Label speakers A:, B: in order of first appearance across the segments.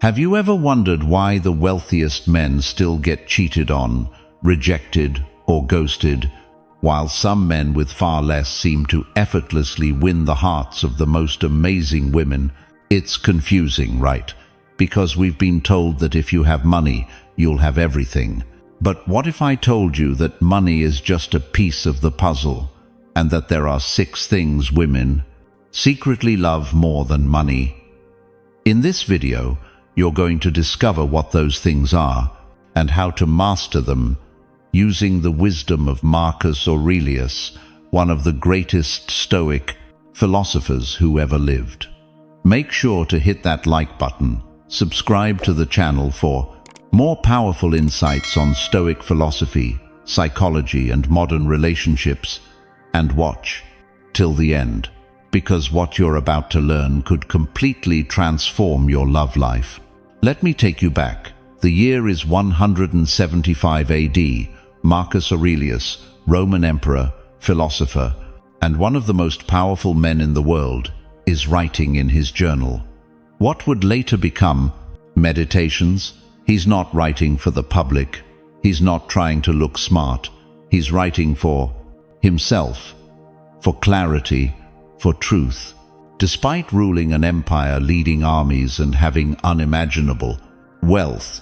A: Have you ever wondered why the wealthiest men still get cheated on, rejected, or ghosted, while some men with far less seem to effortlessly win the hearts of the most amazing women? It's confusing, right? Because we've been told that if you have money, you'll have everything. But what if I told you that money is just a piece of the puzzle, and that there are 6 things women secretly love more than money? In this video, you're going to discover what those things are and how to master them using the wisdom of Marcus Aurelius, one of the greatest Stoic philosophers who ever lived. Make sure to hit that like button, subscribe to the channel for more powerful insights on Stoic philosophy, psychology, and modern relationships, and watch till the end, because what you're about to learn could completely transform your love life. Let me take you back. The year is 175 AD. Marcus Aurelius, Roman emperor, philosopher, and one of the most powerful men in the world, is writing in his journal what would later become Meditations. He's not writing for the public. He's not trying to look smart. He's writing for himself, for clarity, for truth. Despite ruling an empire, leading armies, and having unimaginable wealth,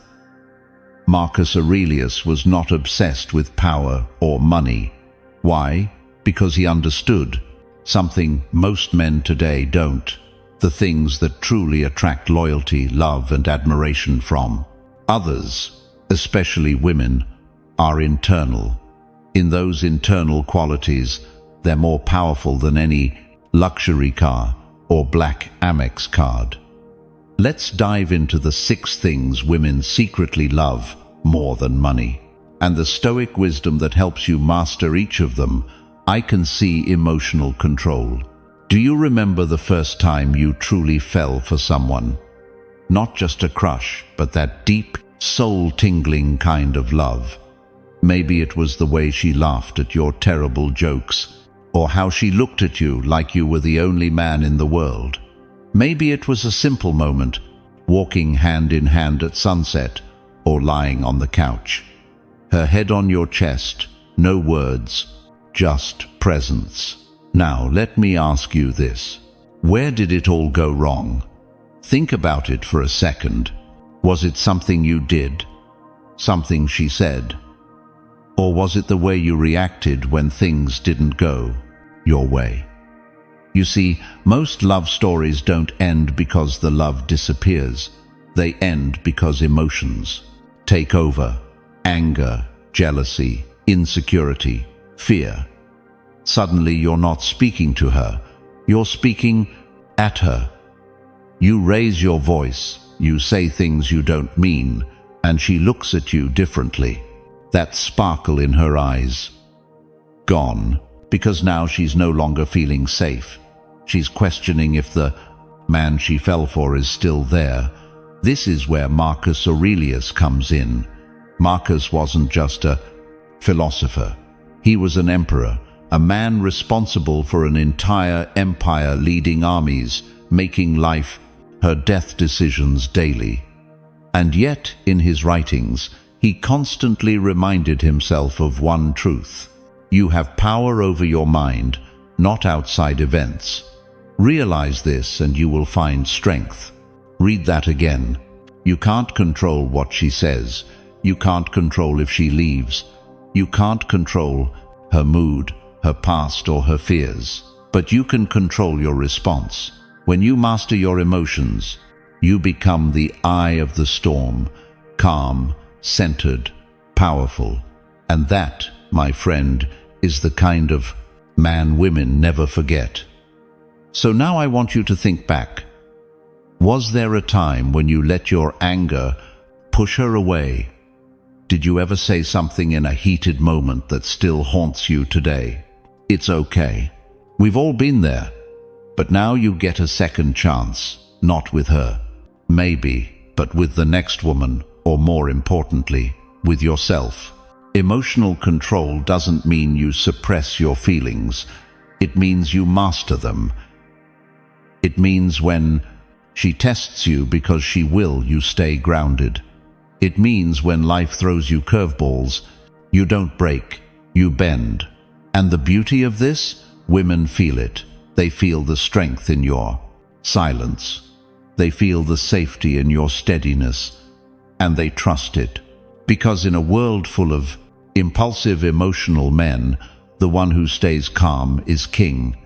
A: Marcus Aurelius was not obsessed with power or money. Why? Because he understood something most men today don't: the things that truly attract loyalty, love, and admiration from others, especially women, are internal. In those internal qualities, they're more powerful than any luxury car or black Amex card. Let's dive into the 6 things women secretly love more than money, and the Stoic wisdom that helps you master each of them. I can see emotional control. Do you remember the first time you truly fell for someone? Not just a crush, but that deep, soul-tingling kind of love. Maybe it was the way she laughed at your terrible jokes, or how she looked at you like you were the only man in the world. Maybe it was a simple moment, walking hand in hand at sunset, or lying on the couch, her head on your chest, no words, just presence. Now, let me ask you this. Where did it all go wrong? Think about it for a second. Was it something you did? Something she said? Or was it the way you reacted when things didn't go your way? You see, most love stories don't end because the love disappears. They end because emotions take over. Anger, jealousy, insecurity, fear. Suddenly you're not speaking to her, you're speaking at her. You raise your voice, you say things you don't mean, and she looks at you differently. That sparkle in her eyes, gone, because now she's no longer feeling safe. She's questioning if the man she fell for is still there. This is where Marcus Aurelius comes in. Marcus wasn't just a philosopher. He was an emperor, a man responsible for an entire empire, leading armies, making life or death decisions daily. And yet, in his writings, he constantly reminded himself of one truth: you have power over your mind, not outside events. Realize this and you will find strength. Read that again. You can't control what she says. You can't control if she leaves. You can't control her mood, her past, or her fears. But you can control your response. When you master your emotions, you become the eye of the storm, calm, centered, powerful. And that, my friend, is the kind of man women never forget. So now I want you to think back. Was there a time when you let your anger push her away? Did you ever say something in a heated moment that still haunts you today? It's okay. We've all been there. But now you get a second chance, not with her, maybe, but with the next woman, or more importantly, with yourself. Emotional control doesn't mean you suppress your feelings. It means you master them. It means when She tests you because she will you stay grounded. It means when life throws you curveballs, you don't break, you bend. And the beauty of this? Women feel it. They feel the strength in your silence. They feel the safety in your steadiness. And they trust it. Because in a world full of impulsive, emotional men, the one who stays calm is king.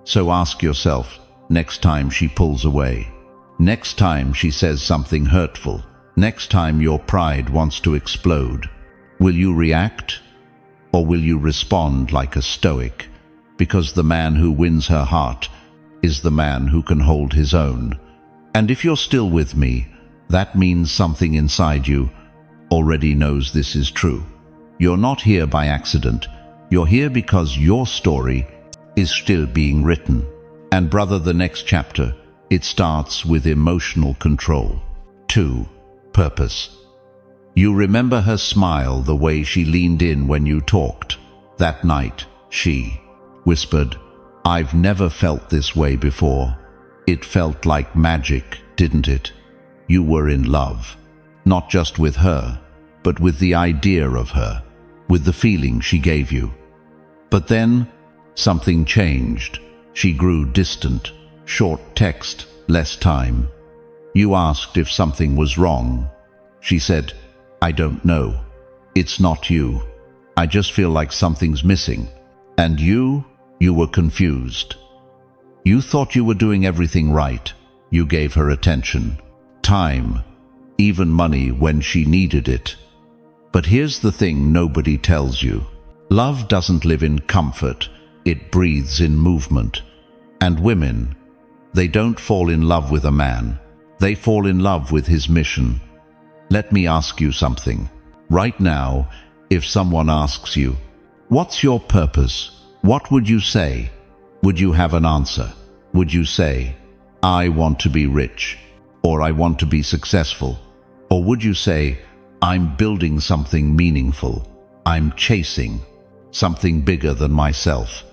A: So ask yourself, next time she pulls away, next time she says something hurtful, next time your pride wants to explode, will you react? Or will you respond like a Stoic? Because the man who wins her heart is the man who can hold his own. And if you're still with me, that means something inside you already knows this is true. You're not here by accident. You're here because your story is still being written. And brother, the next chapter, it starts with emotional control. 2. Purpose. You remember her smile, the way she leaned in when you talked. That night, she whispered, "I've never felt this way before." It felt like magic, didn't it? You were in love. Not just with her, but with the idea of her, with the feeling she gave you. But then, something changed. She grew distant. Short text, less time. You asked if something was wrong. She said, "I don't know. It's not you. I just feel like something's missing." And you were confused. You thought you were doing everything right. You gave her attention, time, even money when she needed it. But here's the thing nobody tells you. Love doesn't live in comfort. It breathes in movement. And women, they don't fall in love with a man. They fall in love with his mission. Let me ask you something. Right now, if someone asks you, "What's your purpose?" what would you say? Would you have an answer? Would you say, "I want to be rich," or "I want to be successful"? Or would you say, "I'm building something meaningful. I'm chasing something bigger than myself"?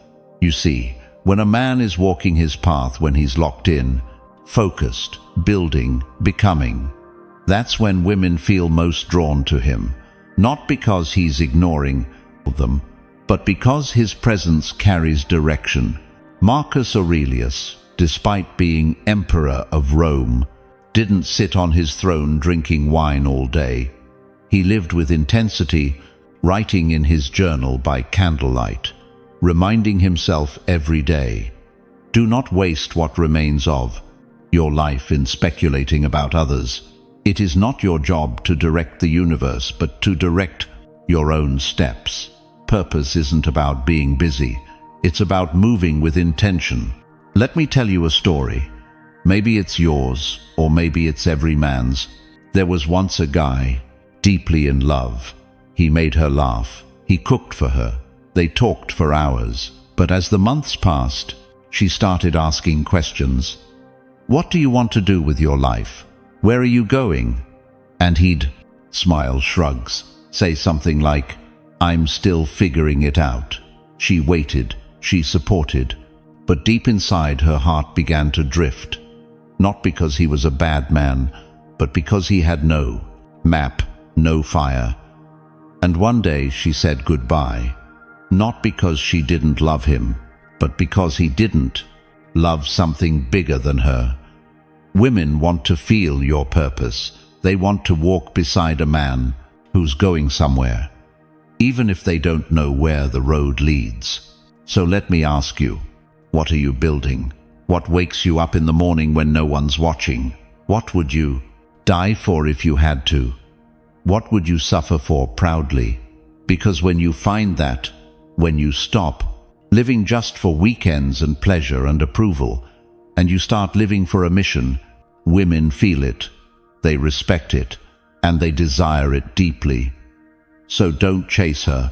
A: You see, when a man is walking his path, when he's locked in, focused, building, becoming, that's when women feel most drawn to him. Not because he's ignoring them, but because his presence carries direction. Marcus Aurelius, despite being emperor of Rome, didn't sit on his throne drinking wine all day. He lived with intensity, writing in his journal by candlelight, reminding himself every day, do not waste what remains of your life in speculating about others. It is not your job to direct the universe, but to direct your own steps. Purpose isn't about being busy. It's about moving with intention. Let me tell you a story. Maybe it's yours, or maybe it's every man's. There was once a guy, deeply in love. He made her laugh. He cooked for her. They talked for hours. But as the months passed, she started asking questions. "What do you want to do with your life? Where are you going?" And he'd smile, shrugs, say something like, "I'm still figuring it out." She waited, she supported, but deep inside her heart began to drift. Not because he was a bad man, but because he had no map, no fire. And one day she said goodbye, not because she didn't love him, but because he didn't love something bigger than her. Women want to feel your purpose. They want to walk beside a man who's going somewhere, even if they don't know where the road leads. So let me ask you, what are you building? What wakes you up in the morning when no one's watching? What would you die for if you had to? What would you suffer for proudly? Because when you find that, when you stop living just for weekends and pleasure and approval, and you start living for a mission, women feel it, they respect it, and they desire it deeply. So don't chase her.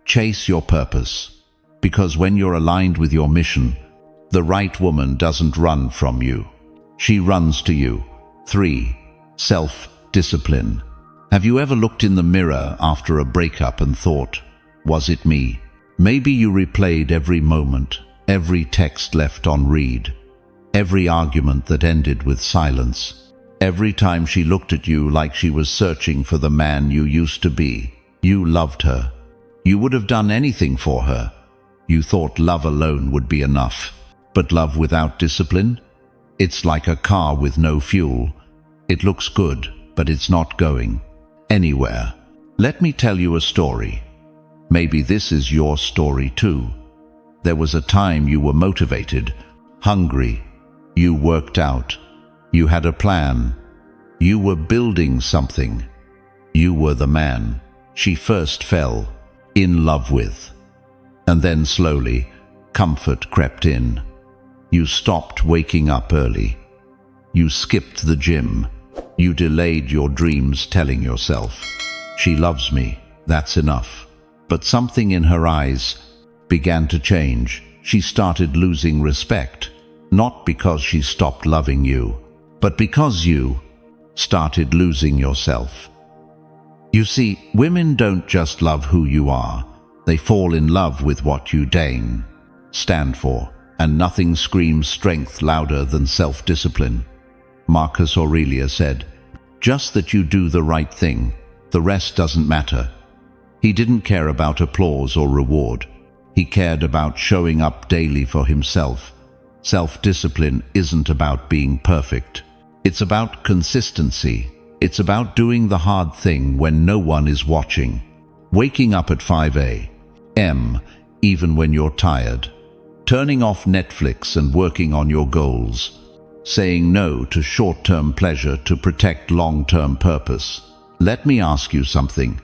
A: Chase your purpose. Because when you're aligned with your mission, the right woman doesn't run from you. She runs to you. 3. Self-discipline. Have you ever looked in the mirror after a breakup and thought, was it me? Maybe you replayed every moment, every text left on read, every argument that ended with silence, every time she looked at you like she was searching for the man you used to be. You loved her. You would have done anything for her. You thought love alone would be enough. But love without discipline? It's like a car with no fuel. It looks good, but it's not going anywhere. Let me tell you a story. Maybe this is your story too. There was a time you were motivated, hungry. You worked out. You had a plan. You were building something. You were the man she first fell in love with. And then slowly, comfort crept in. You stopped waking up early. You skipped the gym. You delayed your dreams, telling yourself, "She loves me, that's enough." But something in her eyes began to change. She started losing respect, not because she stopped loving you, but because you started losing yourself. You see, women don't just love who you are. They fall in love with what you deign, stand for, and nothing screams strength louder than self-discipline. Marcus Aurelius said, "Just that you do the right thing, the rest doesn't matter." He didn't care about applause or reward. He cared about showing up daily for himself. Self-discipline isn't about being perfect. It's about consistency. It's about doing the hard thing when no one is watching. Waking up at 5 a.m. even when you're tired. Turning off Netflix and working on your goals. Saying no to short-term pleasure to protect long-term purpose. Let me ask you something.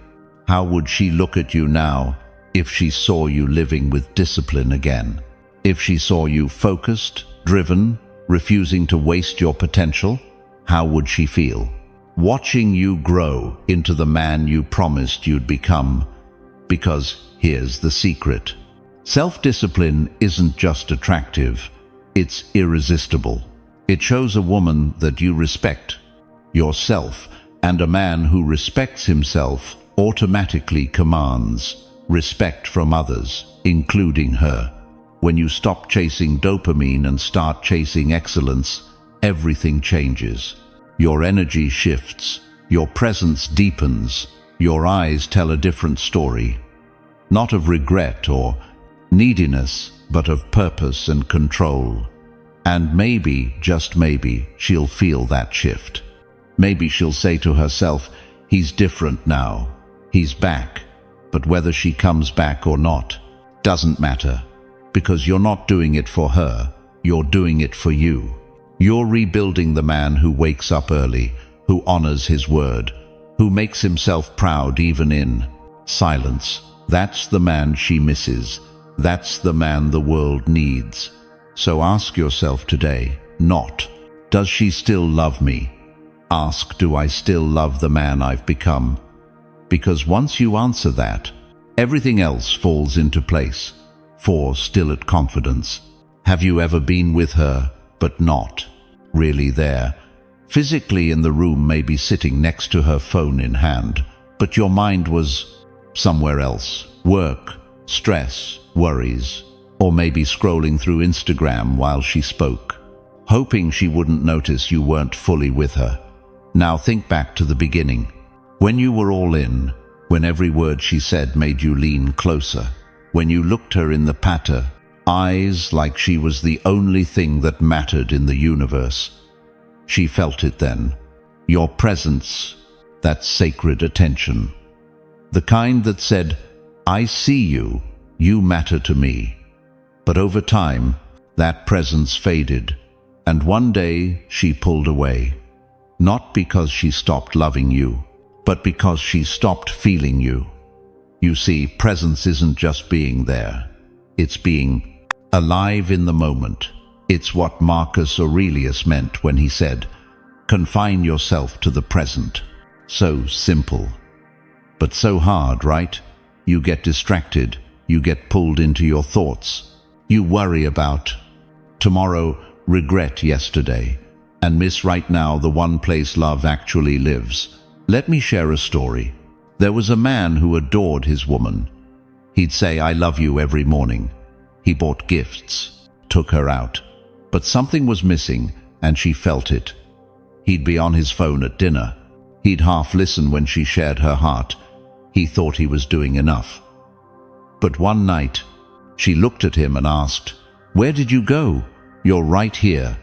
A: How would she look at you now if she saw you living with discipline again? If she saw you focused, driven, refusing to waste your potential? How would she feel? Watching you grow into the man you promised you'd become. Because here's the secret. Self-discipline isn't just attractive, it's irresistible. It shows a woman that you respect yourself, and a man who respects himself automatically commands respect from others, including her. When you stop chasing dopamine and start chasing excellence, everything changes. Your energy shifts, your presence deepens, your eyes tell a different story. Not of regret or neediness, but of purpose and control. And maybe, just maybe, she'll feel that shift. Maybe she'll say to herself, "He's different now. He's back." But whether she comes back or not doesn't matter, because you're not doing it for her, you're doing it for you. You're rebuilding the man who wakes up early, who honors his word, who makes himself proud even in silence. That's the man she misses. That's the man the world needs. So ask yourself today, not, "Does she still love me?" Ask, "Do I still love the man I've become?" Because once you answer that, everything else falls into place. For still at confidence. Have you ever been with her, but not really there? Physically in the room, maybe sitting next to her phone in hand, but your mind was somewhere else. Work, stress, worries, or maybe scrolling through Instagram while she spoke, hoping she wouldn't notice you weren't fully with her. Now think back to the beginning, when you were all in, when every word she said made you lean closer, when you looked her in the patter, eyes like she was the only thing that mattered in the universe. She felt it then, your presence, that sacred attention. The kind that said, "I see you, you matter to me." But over time, that presence faded, and one day she pulled away. Not because she stopped loving you, but because she stopped feeling you. You see, presence isn't just being there. It's being alive in the moment. It's what Marcus Aurelius meant when he said, "Confine yourself to the present." So simple, but so hard, right? You get distracted. You get pulled into your thoughts. You worry about tomorrow, regret yesterday, and miss right now, the one place love actually lives. Let me share a story. There was a man who adored his woman. He'd say, "I love you" every morning. He bought gifts, took her out, But something was missing, and she felt it. He'd be on his phone at dinner. He'd half listen when she shared her heart. He thought he was doing enough. But one night, she looked at him and asked, "Where did you go? You're right here,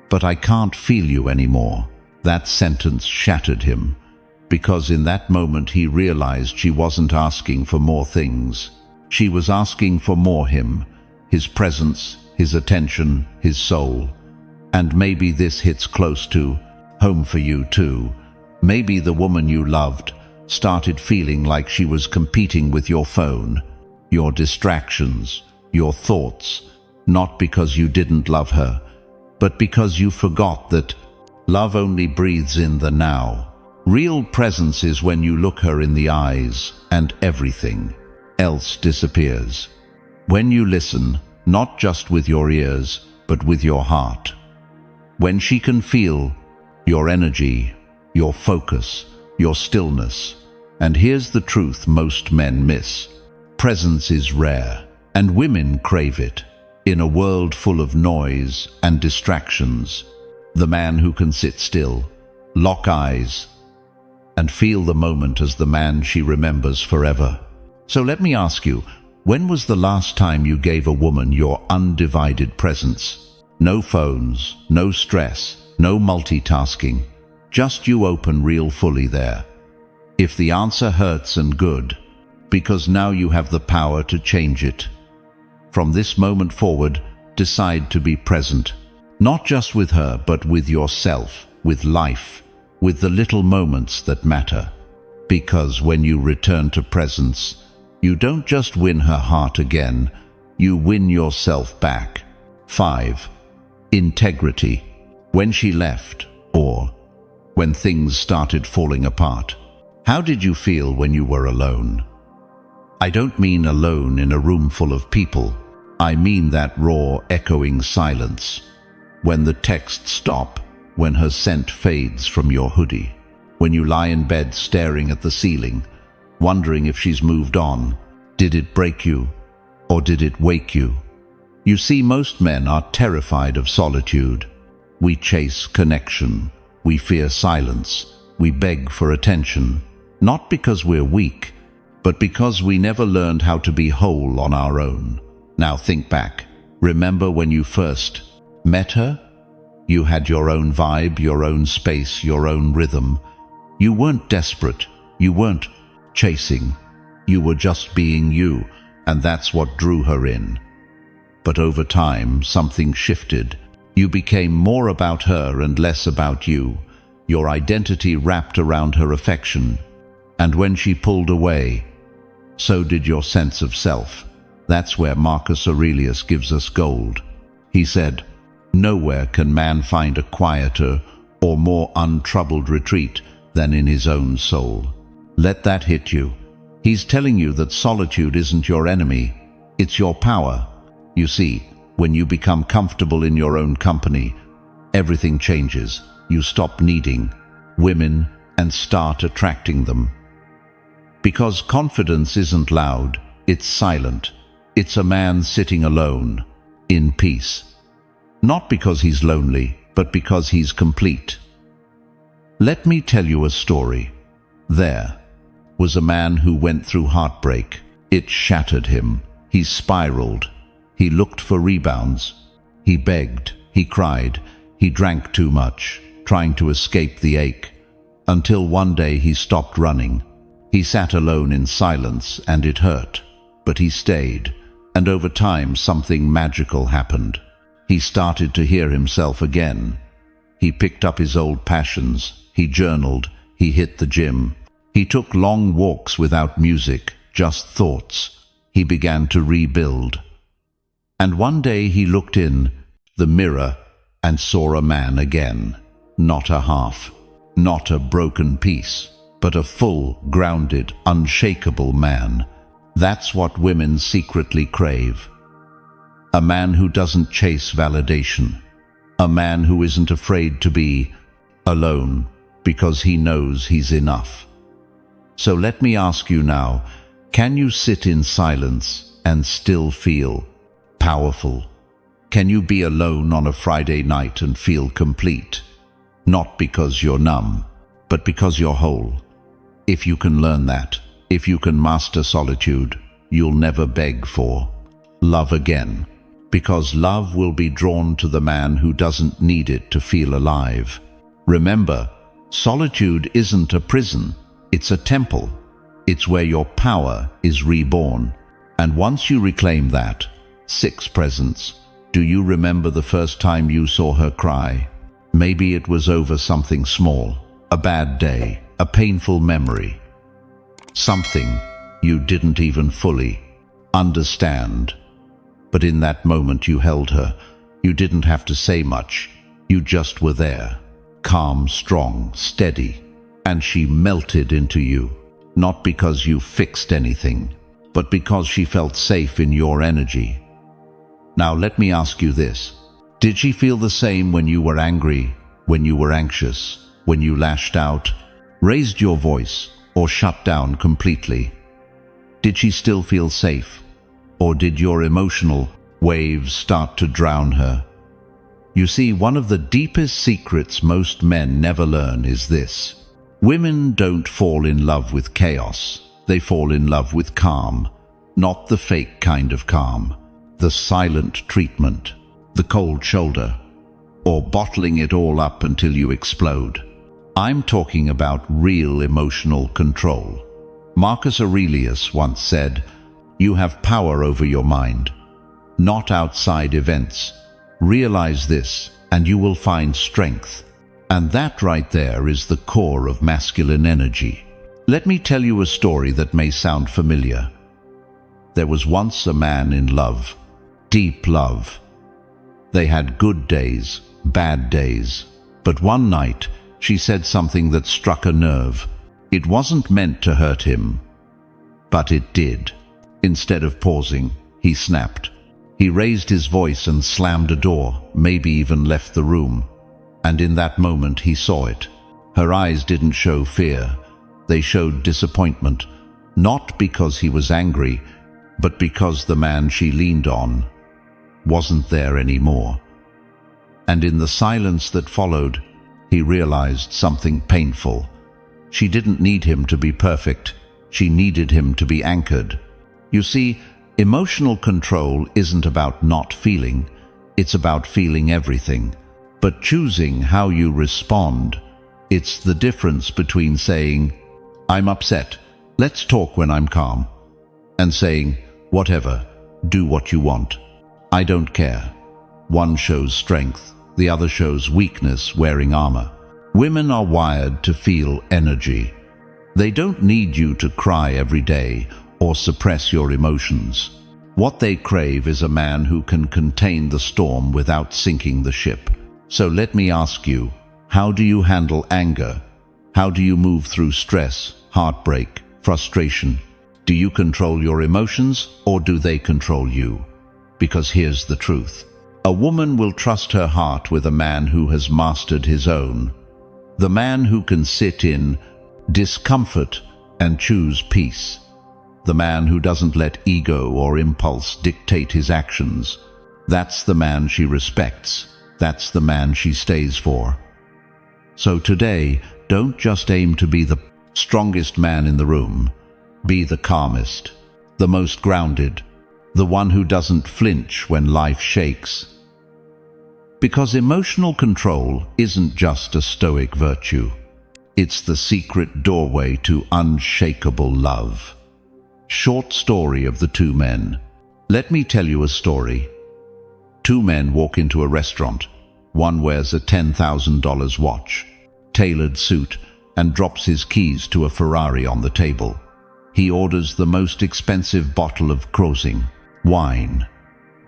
A: but I can't feel you anymore." That sentence shattered him, because in that moment he realized she wasn't asking for more things. She was asking for more him, his presence, his attention, his soul. And maybe this hits close to home for you too. Maybe the woman you loved started feeling like she was competing with your phone, your distractions, your thoughts, not because you didn't love her, but because you forgot that love only breathes in the now. Real presence is when you look her in the eyes and everything else disappears. When you listen, not just with your ears, but with your heart. When she can feel your energy, your focus, your stillness. And here's the truth most men miss. Presence is rare, and women crave it. In a world full of noise and distractions, the man who can sit still, lock eyes, and feel the moment as the man she remembers forever. So let me ask you, when was the last time you gave a woman your undivided presence? No phones, no stress, no multitasking, just you open real fully there. If the answer hurts, and good, because now you have the power to change it. From this moment forward, decide to be present, not just with her, but with yourself, with life, with the little moments that matter. Because when you return to presence, you don't just win her heart again, you win yourself back. 5. Integrity. When she left, or when things started falling apart, how did you feel when you were alone? I don't mean alone in a room full of people. I mean that raw, echoing silence. When the texts stop, when her scent fades from your hoodie, when you lie in bed staring at the ceiling, wondering if she's moved on. Did it break you, or did it wake you? You see, most men are terrified of solitude. We chase connection, we fear silence, we beg for attention, not because we're weak, but because we never learned how to be whole on our own. Now think back. Remember when you first met her? You had your own vibe, your own space, your own rhythm. You weren't desperate. You weren't chasing. You were just being you, and that's what drew her in. But over time, something shifted. You became more about her and less about you. Your identity wrapped around her affection. And when she pulled away, so did your sense of self. That's where Marcus Aurelius gives us gold. He said, "Nowhere can man find a quieter or more untroubled retreat than in his own soul." Let that hit you. He's telling you that solitude isn't your enemy, it's your power. You see, when you become comfortable in your own company, everything changes. You stop needing women and start attracting them. Because confidence isn't loud, it's silent. It's a man sitting alone, in peace. Not because he's lonely, but because he's complete. Let me tell you a story. There was a man who went through heartbreak. It shattered him. He spiraled. He looked for rebounds. He begged. He cried. He drank too much, trying to escape the ache, until one day he stopped running. He sat alone in silence, and it hurt. But he stayed, and over time something magical happened. He started to hear himself again. He picked up his old passions. He journaled. He hit the gym. He took long walks without music, just thoughts. He began to rebuild. And one day he looked in the mirror and saw a man again. Not a half, not a broken piece, but a full, grounded, unshakable man. That's what women secretly crave. A man who doesn't chase validation. A man who isn't afraid to be alone because he knows he's enough. So let me ask you now, can you sit in silence and still feel powerful? Can you be alone on a Friday night and feel complete? Not because you're numb, but because you're whole. If you can learn that, if you can master solitude, you'll never beg for love again. Because love will be drawn to the man who doesn't need it to feel alive. Remember, solitude isn't a prison, it's a temple. It's where your power is reborn. And once you reclaim that, 6 presence, do you remember the first time you saw her cry? Maybe it was over something small, a bad day, a painful memory. Something you didn't even fully understand. But in that moment you held her. You didn't have to say much. You just were there. Calm, strong, steady. And she melted into you. Not because you fixed anything, but because she felt safe in your energy. Now let me ask you this. Did she feel the same when you were angry, when you were anxious, when you lashed out, raised your voice, or shut down completely? Did she still feel safe? Or did your emotional waves start to drown her? You see, one of the deepest secrets most men never learn is this. Women don't fall in love with chaos. They fall in love with calm. Not the fake kind of calm. The silent treatment. The cold shoulder. Or bottling it all up until you explode. I'm talking about real emotional control. Marcus Aurelius once said, "You have power over your mind, not outside events. Realize this, and you will find strength." And that right there is the core of masculine energy. Let me tell you a story that may sound familiar. There was once a man in love, deep love. They had good days, bad days, but one night she said something that struck a nerve. It wasn't meant to hurt him, but it did. Instead of pausing, he snapped. He raised his voice and slammed a door, maybe even left the room. And in that moment he saw it. Her eyes didn't show fear. They showed disappointment, not because he was angry, but because the man she leaned on wasn't there anymore. And in the silence that followed, he realized something painful. She didn't need him to be perfect. She needed him to be anchored. You see, emotional control isn't about not feeling. It's about feeling everything. But choosing how you respond, it's the difference between saying, "I'm upset, let's talk when I'm calm," and saying, "Whatever, do what you want. I don't care." One shows strength, the other shows weakness wearing armor. Women are wired to feel energy. They don't need you to cry every day or suppress your emotions. What they crave is a man who can contain the storm without sinking the ship. So let me ask you, how do you handle anger? How do you move through stress, heartbreak, frustration? Do you control your emotions, or do they control you? Because here's the truth. A woman will trust her heart with a man who has mastered his own. The man who can sit in discomfort and choose peace. The man who doesn't let ego or impulse dictate his actions. That's the man she respects. That's the man she stays for. So today, don't just aim to be the strongest man in the room. Be the calmest, the most grounded, the one who doesn't flinch when life shakes. Because emotional control isn't just a Stoic virtue. It's the secret doorway to unshakable love. Short story of the 2 men. Let me tell you a story. 2 men walk into a restaurant. One wears a $10,000 watch, tailored suit, and drops his keys to a Ferrari on the table. He orders the most expensive bottle of Crozing wine,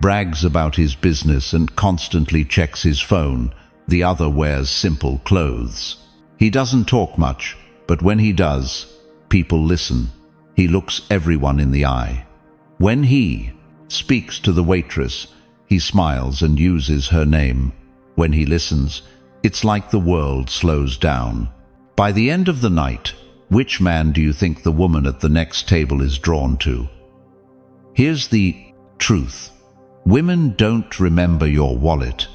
A: brags about his business and constantly checks his phone. The other wears simple clothes. He doesn't talk much, but when he does, people listen. He looks everyone in the eye. When he speaks to the waitress, he smiles and uses her name. When he listens, it's like the world slows down. By the end of the night, which man do you think the woman at the next table is drawn to? Here's the truth. Women don't remember your wallet.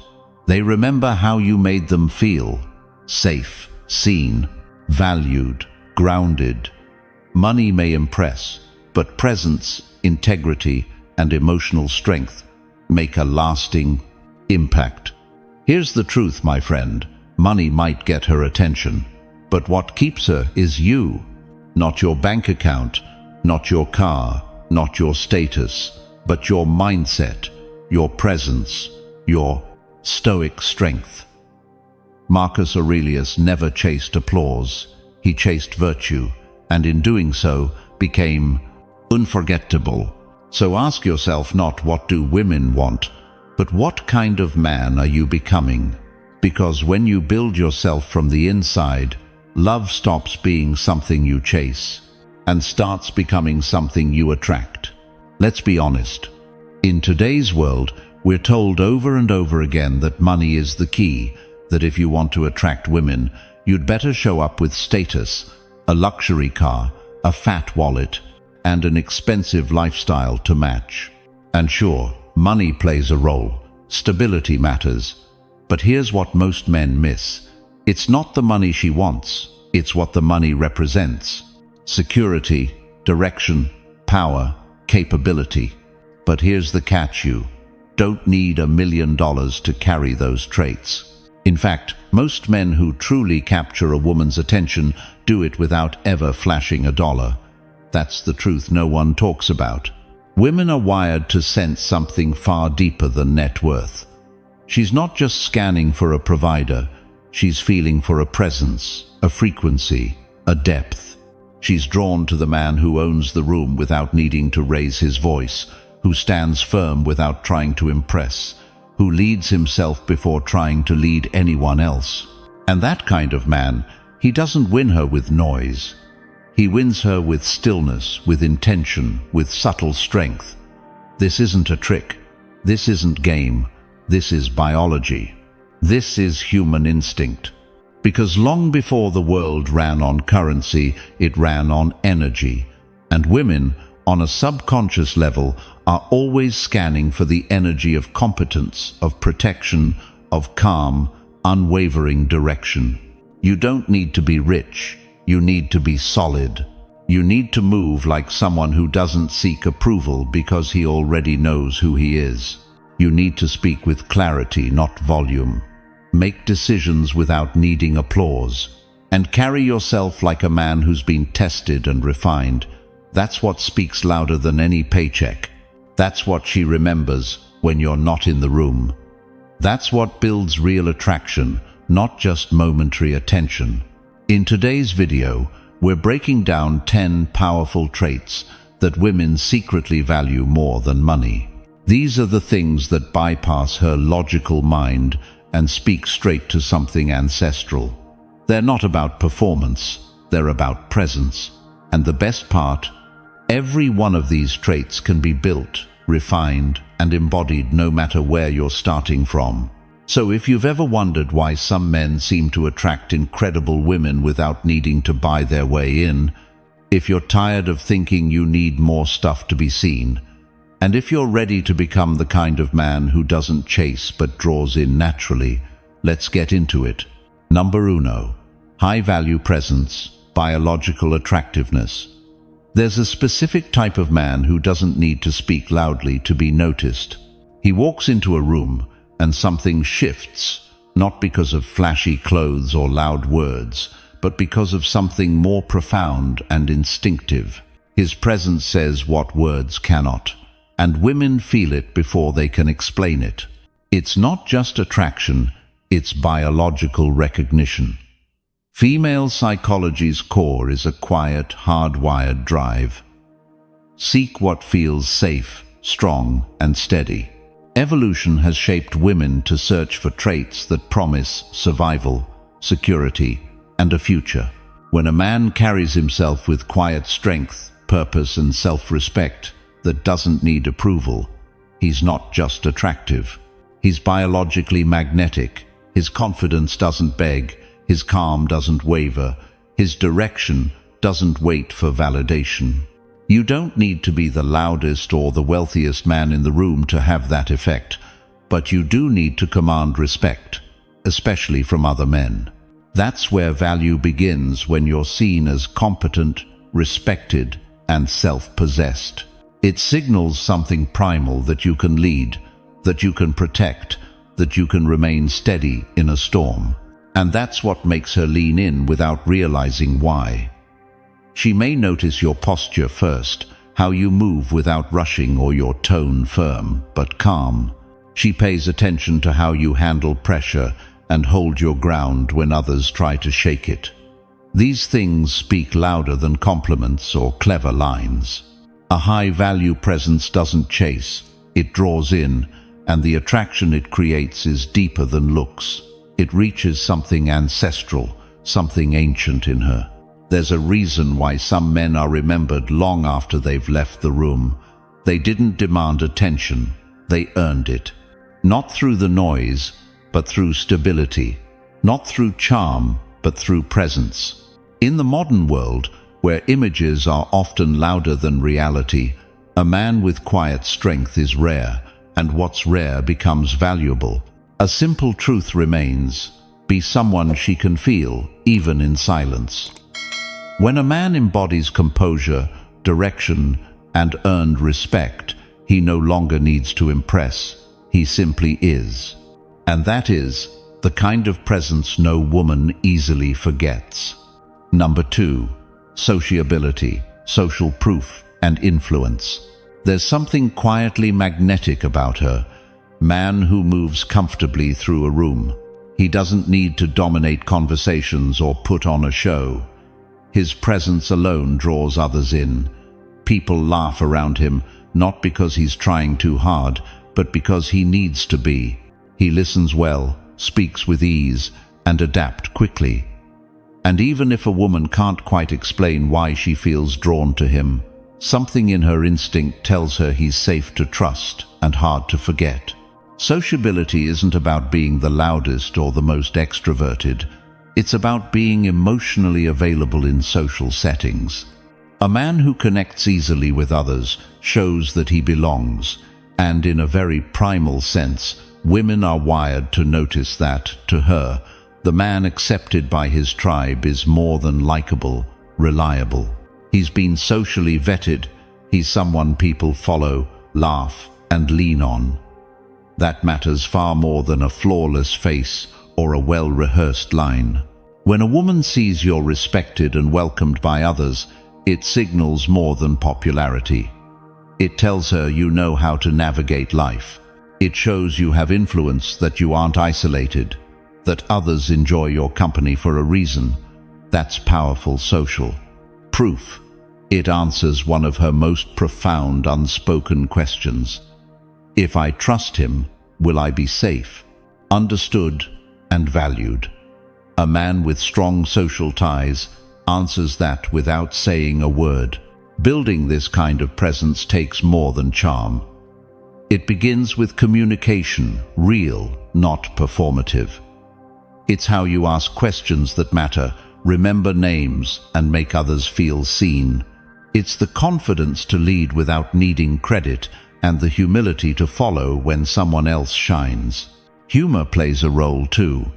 A: They remember how you made them feel. Safe, seen, valued, grounded. Money may impress, but presence, integrity, and emotional strength make a lasting impact. Here's the truth, my friend. Money might get her attention, but what keeps her is you. Not your bank account, not your car, not your status, but your mindset, your presence, your stoic strength. Marcus Aurelius never chased applause. He chased virtue, and in doing so became unforgettable. So ask yourself not what do women want, but what kind of man are you becoming? Because when you build yourself from the inside, love stops being something you chase and starts becoming something you attract. Let's be honest. In today's world, we're told over and over again that money is the key, that if you want to attract women, you'd better show up with status, a luxury car, a fat wallet, and an expensive lifestyle to match. And sure, money plays a role. Stability matters. But here's what most men miss. It's not the money she wants, it's what the money represents. Security, direction, power, capability. But here's the catch: you don't need $1 million to carry those traits. In fact, most men who truly capture a woman's attention do it without ever flashing a dollar. That's the truth no one talks about. Women are wired to sense something far deeper than net worth. She's not just scanning for a provider, she's feeling for a presence, a frequency, a depth. She's drawn to the man who owns the room without needing to raise his voice, who stands firm without trying to impress, who leads himself before trying to lead anyone else. And that kind of man, he doesn't win her with noise. He wins her with stillness, with intention, with subtle strength. This isn't a trick. This isn't game. This is biology. This is human instinct. Because long before the world ran on currency, it ran on energy. And women, on a subconscious level, are always scanning for the energy of competence, of protection, of calm, unwavering direction. You don't need to be rich. You need to be solid. You need to move like someone who doesn't seek approval because he already knows who he is. You need to speak with clarity, not volume. Make decisions without needing applause. And carry yourself like a man who's been tested and refined. That's what speaks louder than any paycheck. That's what she remembers when you're not in the room. That's what builds real attraction, not just momentary attention. In today's video, we're breaking down 10 powerful traits that women secretly value more than money. These are the things that bypass her logical mind and speak straight to something ancestral. They're not about performance, they're about presence. And the best part, every one of these traits can be built, refined, and embodied no matter where you're starting from. So if you've ever wondered why some men seem to attract incredible women without needing to buy their way in, if you're tired of thinking you need more stuff to be seen, and if you're ready to become the kind of man who doesn't chase but draws in naturally, let's get into it. Number 1. High-value presence, biological attractiveness. There's a specific type of man who doesn't need to speak loudly to be noticed. He walks into a room and something shifts, not because of flashy clothes or loud words, but because of something more profound and instinctive. His presence says what words cannot, and women feel it before they can explain it. It's not just attraction, it's biological recognition. Female psychology's core is a quiet, hardwired drive. Seek what feels safe, strong, and steady. Evolution has shaped women to search for traits that promise survival, security, and a future. When a man carries himself with quiet strength, purpose, and self-respect that doesn't need approval, he's not just attractive. He's biologically magnetic. His confidence doesn't beg. His calm doesn't waver. His direction doesn't wait for validation. You don't need to be the loudest or the wealthiest man in the room to have that effect, but you do need to command respect, especially from other men. That's where value begins, when you're seen as competent, respected, and self-possessed. It signals something primal, that you can lead, that you can protect, that you can remain steady in a storm. And that's what makes her lean in without realizing why. She may notice your posture first, how you move without rushing, or your tone firm but calm. She pays attention to how you handle pressure and hold your ground when others try to shake it. These things speak louder than compliments or clever lines. A high-value presence doesn't chase, it draws in, and the attraction it creates is deeper than looks. It reaches something ancestral, something ancient in her. There's a reason why some men are remembered long after they've left the room. They didn't demand attention, they earned it. Not through the noise, but through stability. Not through charm, but through presence. In the modern world, where images are often louder than reality, a man with quiet strength is rare, and what's rare becomes valuable. A simple truth remains: be someone she can feel, even in silence. When a man embodies composure, direction, and earned respect, he no longer needs to impress, he simply is. And that is the kind of presence no woman easily forgets. Number 2. Sociability, social proof, and influence. There's something quietly magnetic about her. Man who moves comfortably through a room. He doesn't need to dominate conversations or put on a show. His presence alone draws others in. People laugh around him, not because he's trying too hard, but because he needs to be. He listens well, speaks with ease, and adapts quickly. And even if a woman can't quite explain why she feels drawn to him, something in her instinct tells her he's safe to trust and hard to forget. Sociability isn't about being the loudest or the most extroverted. It's about being emotionally available in social settings. A man who connects easily with others shows that he belongs, and in a very primal sense, women are wired to notice that, to her, the man accepted by his tribe is more than likable, reliable. He's been socially vetted. He's someone people follow, laugh, and lean on. That matters far more than a flawless face or a well-rehearsed line. When a woman sees you're respected and welcomed by others, it signals more than popularity. It tells her you know how to navigate life. It shows you have influence, that you aren't isolated, that others enjoy your company for a reason. That's powerful social proof. It answers one of her most profound unspoken questions. If I trust him, will I be safe, understood, and valued? A man with strong social ties answers that without saying a word. Building this kind of presence takes more than charm. It begins with communication, real, not performative. It's how you ask questions that matter, remember names, and make others feel seen. It's the confidence to lead without needing credit, and the humility to follow when someone else shines. Humor plays a role too.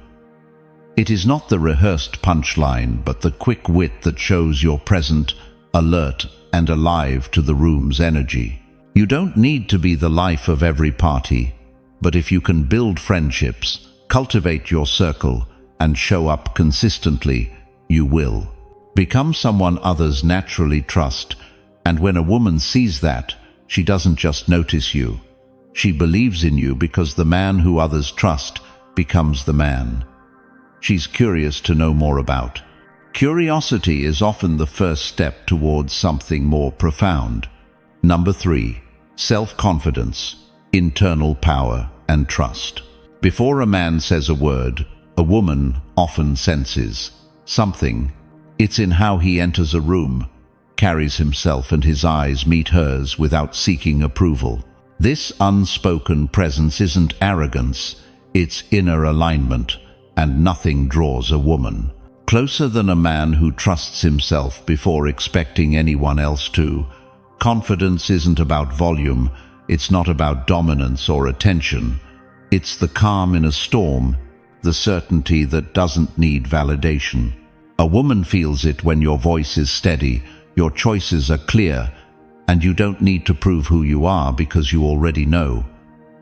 A: It is not the rehearsed punchline, but the quick wit that shows you're present, alert, and alive to the room's energy. You don't need to be the life of every party, but if you can build friendships, cultivate your circle, and show up consistently, you will. Become someone others naturally trust, and when a woman sees that, she doesn't just notice you. She believes in you, because the man who others trust becomes the man she's curious to know more about. Curiosity is often the first step towards something more profound. Number 3. Self-confidence, internal power, and trust. Before a man says a word, a woman often senses something. It's in how he enters a room, carries himself, and his eyes meet hers without seeking approval. This unspoken presence isn't arrogance, it's inner alignment, and nothing draws a woman closer than a man who trusts himself before expecting anyone else to. Confidence isn't about volume, it's not about dominance or attention. It's the calm in a storm, the certainty that doesn't need validation. A woman feels it when your voice is steady, your choices are clear, and you don't need to prove who you are because you already know.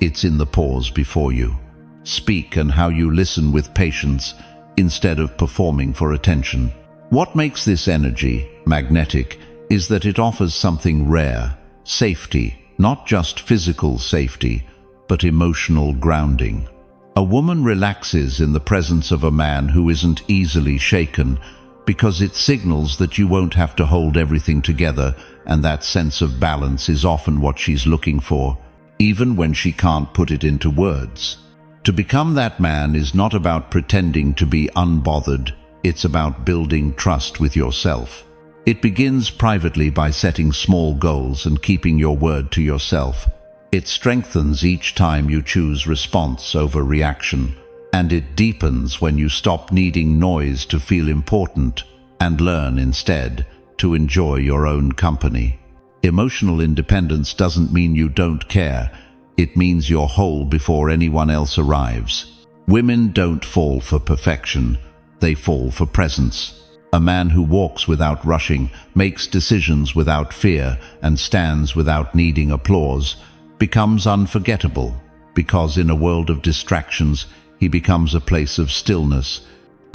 A: It's in the pause before you speak and how you listen with patience instead of performing for attention. What makes this energy magnetic is that it offers something rare: safety, not just physical safety, but emotional grounding. A woman relaxes in the presence of a man who isn't easily shaken because it signals that you won't have to hold everything together, and that sense of balance is often what she's looking for, even when she can't put it into words. To become that man is not about pretending to be unbothered, it's about building trust with yourself. It begins privately by setting small goals and keeping your word to yourself. It strengthens each time you choose response over reaction, and it deepens when you stop needing noise to feel important and learn instead to enjoy your own company. Emotional independence doesn't mean you don't care, it means you're whole before anyone else arrives. Women don't fall for perfection, they fall for presence. A man who walks without rushing, makes decisions without fear, and stands without needing applause becomes unforgettable, because in a world of distractions, he becomes a place of stillness,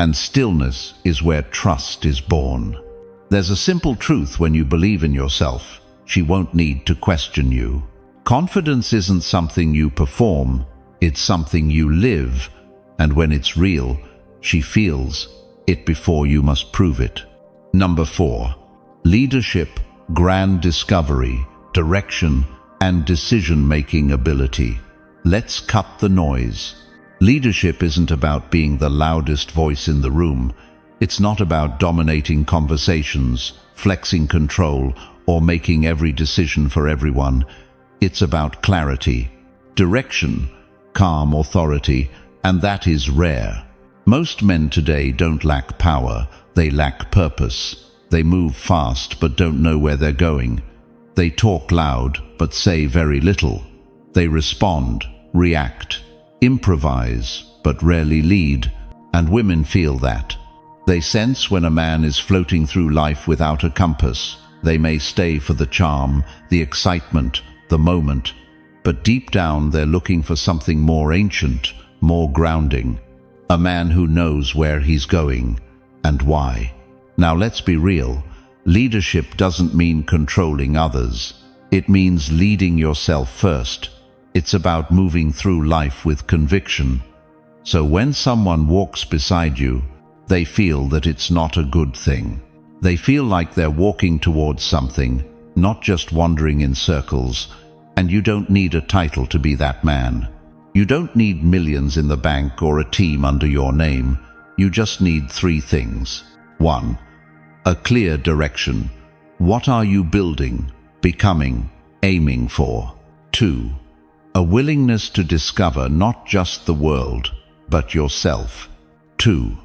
A: and stillness is where trust is born. There's a simple truth: when you believe in yourself, she won't need to question you. Confidence isn't something you perform, it's something you live, and when it's real, she feels it before you must prove it. Number 4. Leadership, grand discovery, direction, and decision-making ability. Let's cut the noise. Leadership isn't about being the loudest voice in the room. It's not about dominating conversations, flexing control, or making every decision for everyone. It's about clarity, direction, calm authority, and that is rare. Most men today don't lack power, they lack purpose. They move fast but don't know where they're going. They talk loud but say very little. They respond, react, improvise, but rarely lead, and women feel that. They sense when a man is floating through life without a compass. They may stay for the charm, the excitement, the moment, but deep down they're looking for something more ancient, more grounding. A man who knows where he's going and why. Now let's be real. Leadership doesn't mean controlling others. It means leading yourself first. It's about moving through life with conviction. So when someone walks beside you, they feel that it's not a good thing. They feel like they're walking towards something, not just wandering in circles, and you don't need a title to be that man. You don't need millions in the bank or a team under your name. You just need 3 things. 1. A clear direction. What are you building, becoming, aiming for? 2. A willingness to discover not just the world, but yourself. 2.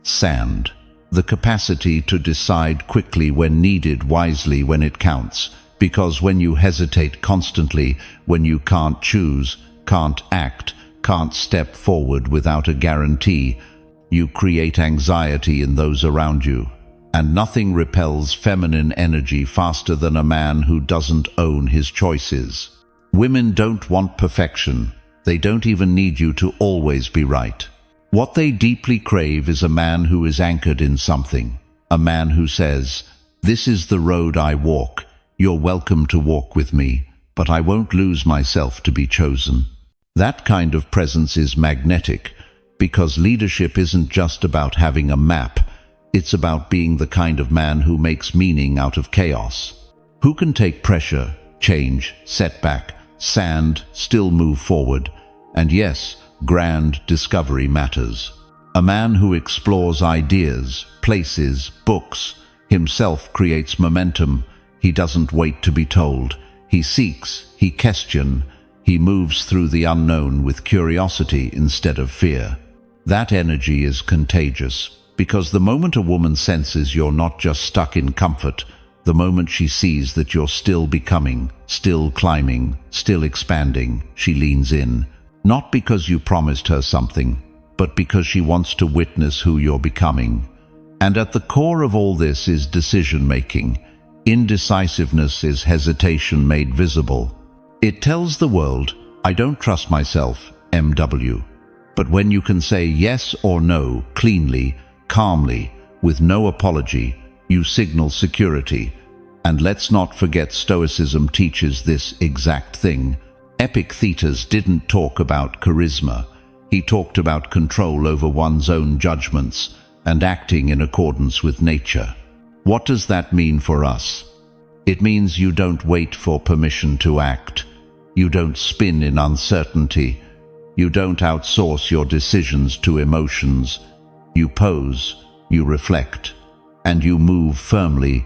A: Sand. The capacity to decide quickly when needed, wisely when it counts. Because when you hesitate constantly, when you can't choose, can't act, can't step forward without a guarantee, you create anxiety in those around you. And nothing repels feminine energy faster than a man who doesn't own his choices. Women don't want perfection. They don't even need you to always be right. What they deeply crave is a man who is anchored in something. A man who says, "This is the road I walk. You're welcome to walk with me, but I won't lose myself to be chosen." That kind of presence is magnetic, because leadership isn't just about having a map. It's about being the kind of man who makes meaning out of chaos. Who can take pressure, change, setback, sand, still move forward. And yes, grand discovery matters. A man who explores ideas, places, books, himself creates momentum. He doesn't wait to be told. He seeks, he questions, he moves through the unknown with curiosity instead of fear. That energy is contagious, because the moment a woman senses you're not just stuck in comfort, The moment she sees that you're still becoming, still climbing, still expanding, she leans in. Not because you promised her something, but because she wants to witness who you're becoming. And at the core of all this is decision-making. Indecisiveness is hesitation made visible. It tells the world, I don't trust myself, MW. But when you can say yes or no cleanly, calmly, with no apology, you signal security. And let's not forget Stoicism teaches this exact thing. Epictetus didn't talk about charisma. He talked about control over one's own judgments and acting in accordance with nature. What does that mean for us? It means you don't wait for permission to act. You don't spin in uncertainty. You don't outsource your decisions to emotions. You pose, you reflect, and you move firmly,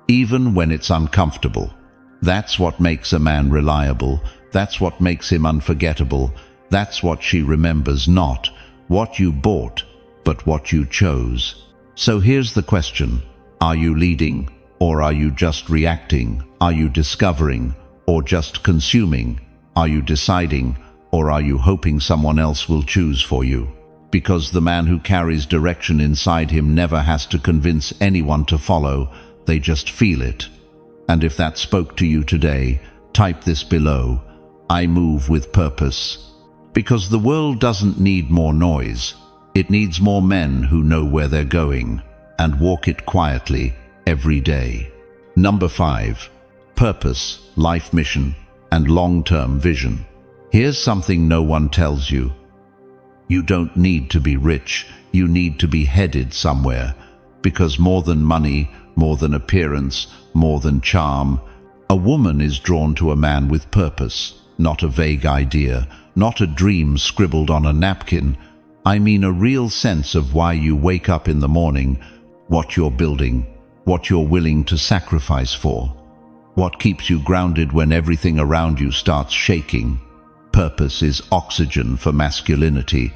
A: even when it's uncomfortable. That's what makes a man reliable. That's what makes him unforgettable. That's what she remembers, not what you bought, but what you chose. So here's the question. Are you leading, or are you just reacting? Are you discovering, or just consuming? Are you deciding, or are you hoping someone else will choose for you? Because the man who carries direction inside him never has to convince anyone to follow, they just feel it. And if that spoke to you today, type this below. I move with purpose. Because the world doesn't need more noise. It needs more men who know where they're going and walk it quietly every day. Number 5. Purpose, life mission, and long-term vision. Here's something no one tells you. You don't need to be rich. You need to be headed somewhere. Because more than money, more than appearance, more than charm, a woman is drawn to a man with purpose, not a vague idea, not a dream scribbled on a napkin. I mean a real sense of why you wake up in the morning, what you're building, what you're willing to sacrifice for, what keeps you grounded when everything around you starts shaking. Purpose is oxygen for masculinity.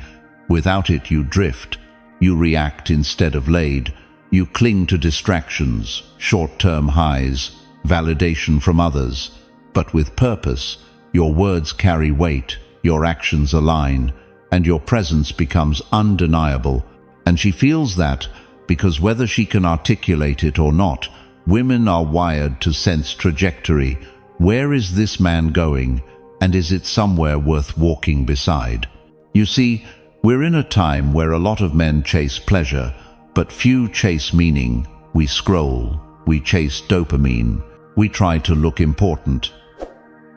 A: Without it, you drift. You react instead of lead. You cling to distractions, short-term highs, validation from others. But with purpose, your words carry weight, your actions align, and your presence becomes undeniable. And she feels that because whether she can articulate it or not, women are wired to sense trajectory. Where is this man going? And is it somewhere worth walking beside? You see, we're in a time where a lot of men chase pleasure, but few chase meaning. We scroll, we chase dopamine, we try to look important.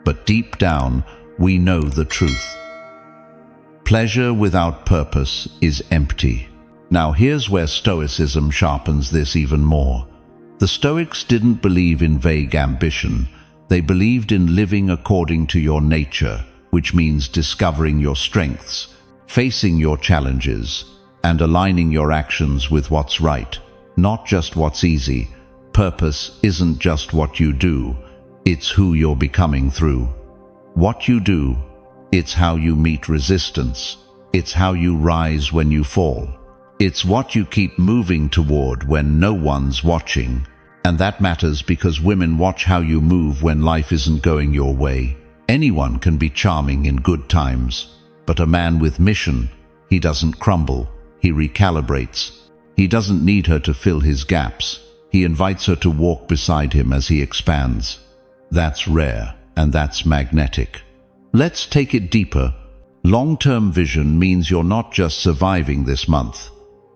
A: But deep down, we know the truth. Pleasure without purpose is empty. Now here's where Stoicism sharpens this even more. The Stoics didn't believe in vague ambition. They believed in living according to your nature, which means discovering your strengths, facing your challenges, and aligning your actions with what's right, not just what's easy. Purpose isn't just what you do, it's who you're becoming through what you do. It's how you meet resistance. It's how you rise when you fall. It's what you keep moving toward when no one's watching. And that matters because women watch how you move when life isn't going your way. Anyone can be charming in good times, but a man with mission, he doesn't crumble, he recalibrates. He doesn't need her to fill his gaps. He invites her to walk beside him as he expands. That's rare, and that's magnetic. Let's take it deeper. Long-term vision means you're not just surviving this month.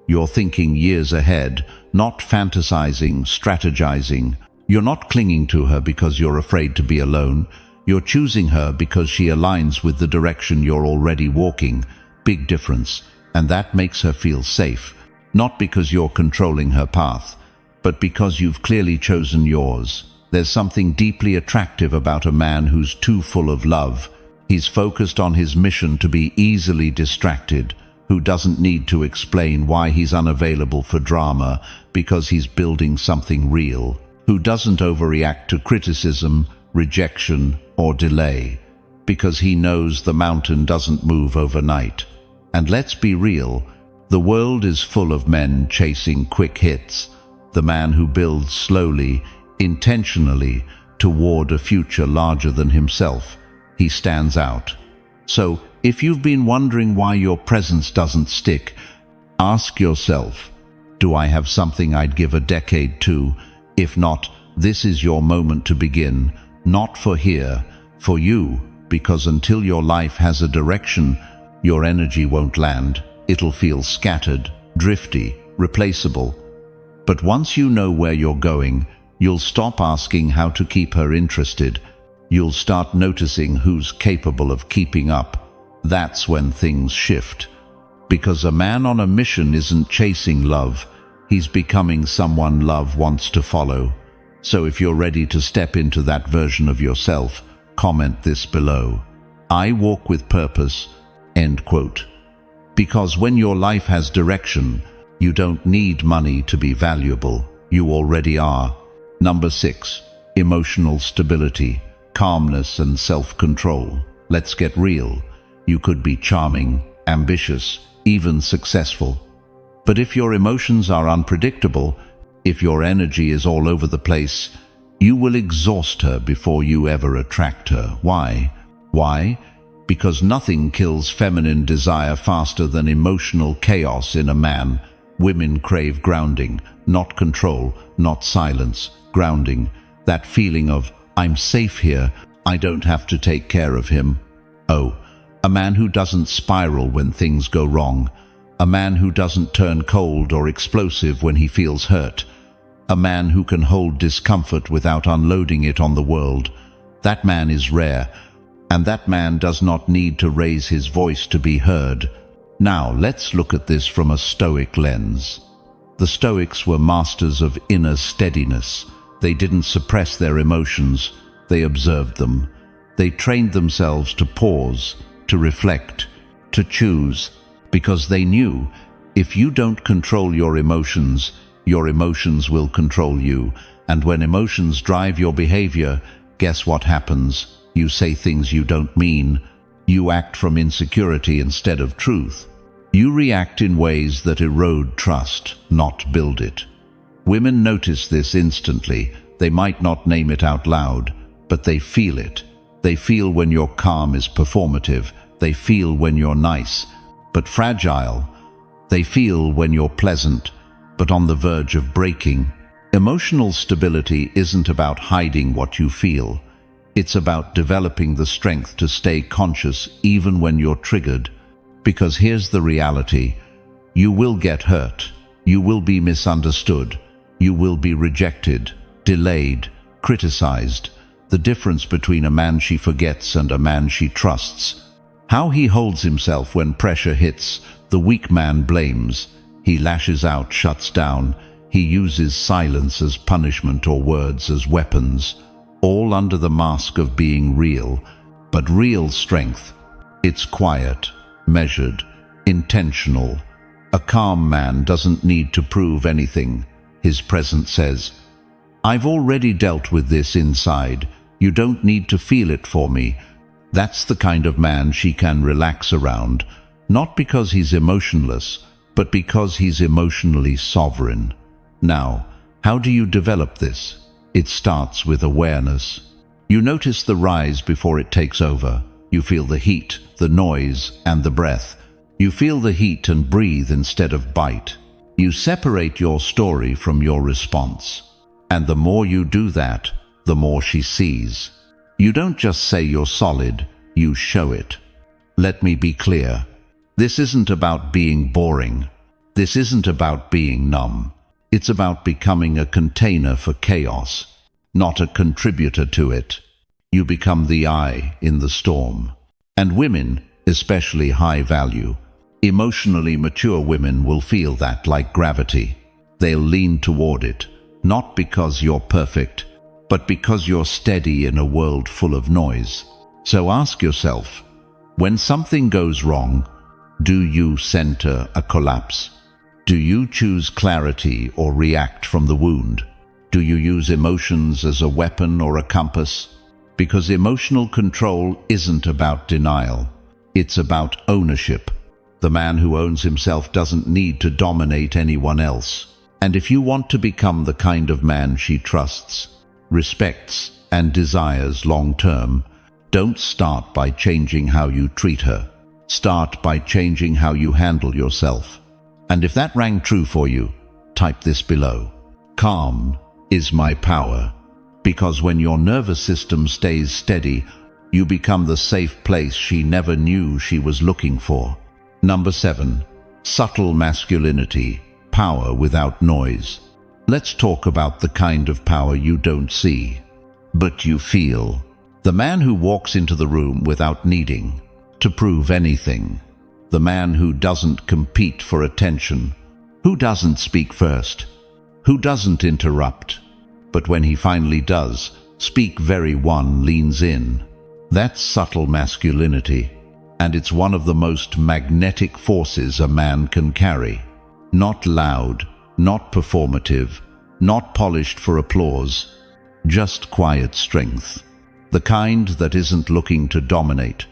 A: You're thinking years ahead, not fantasizing, strategizing. You're not clinging to her because you're afraid to be alone. You're choosing her because she aligns with the direction you're already walking. Big difference. And that makes her feel safe. Not because you're controlling her path, but because you've clearly chosen yours. There's something deeply attractive about a man who's too full of love. He's focused on his mission to be easily distracted, who doesn't need to explain why he's unavailable for drama because he's building something real, who doesn't overreact to criticism, rejection, or delay, because he knows the mountain doesn't move overnight. And let's be real, the world is full of men chasing quick hits. The man who builds slowly, intentionally, toward a future larger than himself. He stands out. So, if you've been wondering why your presence doesn't stick, ask yourself, do I have something I'd give a decade to? If not, this is your moment to begin. Not for here, for you, because until your life has a direction, your energy won't land. It'll feel scattered, drifty, replaceable. But once you know where you're going, you'll stop asking how to keep her interested. You'll start noticing who's capable of keeping up. That's when things shift. Because a man on a mission isn't chasing love, he's becoming someone love wants to follow. So if you're ready to step into that version of yourself, comment this below. I walk with purpose. End quote. Because when your life has direction, you don't need money to be valuable. You already are. Number 6. Emotional stability, calmness and self-control. Let's get real. You could be charming, ambitious, even successful. But if your emotions are unpredictable, if your energy is all over the place, you will exhaust her before you ever attract her. Why? Why? Because nothing kills feminine desire faster than emotional chaos in a man. Women crave grounding, not control, not silence. Grounding, that feeling of, I'm safe here, I don't have to take care of him. Oh, a man who doesn't spiral when things go wrong. A man who doesn't turn cold or explosive when he feels hurt. A man who can hold discomfort without unloading it on the world. That man is rare, and that man does not need to raise his voice to be heard. Now, let's look at this from a Stoic lens. The Stoics were masters of inner steadiness. They didn't suppress their emotions, they observed them. They trained themselves to pause, to reflect, to choose, because they knew, if you don't control your emotions will control you. And when emotions drive your behavior, guess what happens? You say things you don't mean. You act from insecurity instead of truth. You react in ways that erode trust, not build it. Women notice this instantly. They might not name it out loud, but they feel it. They feel when your calm is performative. They feel when you're nice, but fragile. They feel when you're pleasant, but on the verge of breaking. Emotional stability isn't about hiding what you feel. It's about developing the strength to stay conscious even when you're triggered. Because here's the reality. You will get hurt. You will be misunderstood. You will be rejected, delayed, criticized. The difference between a man she forgets and a man she trusts. How he holds himself when pressure hits. The weak man blames. He lashes out, shuts down. He uses silence as punishment or words as weapons, all under the mask of being real. But real strength, it's quiet, measured, intentional. A calm man doesn't need to prove anything. His presence says, I've already dealt with this inside. You don't need to feel it for me. That's the kind of man she can relax around, not because he's emotionless, but because he's emotionally sovereign. Now, how do you develop this? It starts with awareness. You notice the rise before it takes over. You feel the heat, the noise, and the breath. You feel the heat and breathe instead of bite. You separate your story from your response. And the more you do that, the more she sees. You don't just say you're solid, you show it. Let me be clear. This isn't about being boring. This isn't about being numb. It's about becoming a container for chaos, not a contributor to it. You become the eye in the storm. And women, especially high value, emotionally mature women will feel that like gravity. They'll lean toward it, not because you're perfect, but because you're steady in a world full of noise. So ask yourself, when something goes wrong, do you center a collapse? Do you choose clarity or react from the wound? Do you use emotions as a weapon or a compass? Because emotional control isn't about denial. It's about ownership. The man who owns himself doesn't need to dominate anyone else. And if you want to become the kind of man she trusts, respects, and desires long-term, don't start by changing how you treat her. Start by changing how you handle yourself. And if that rang true for you, type this below. Calm is my power. Because when your nervous system stays steady, you become the safe place she never knew she was looking for. Number 7. Subtle masculinity, power without noise. Let's talk about the kind of power you don't see, but you feel. The man who walks into the room without needing to prove anything. The man who doesn't compete for attention, who doesn't speak first, who doesn't interrupt. But when he finally does speak, very one leans in. That's subtle masculinity, and it's one of the most magnetic forces a man can carry. Not loud, not performative, not polished for applause, just quiet strength. The kind that isn't looking to dominate,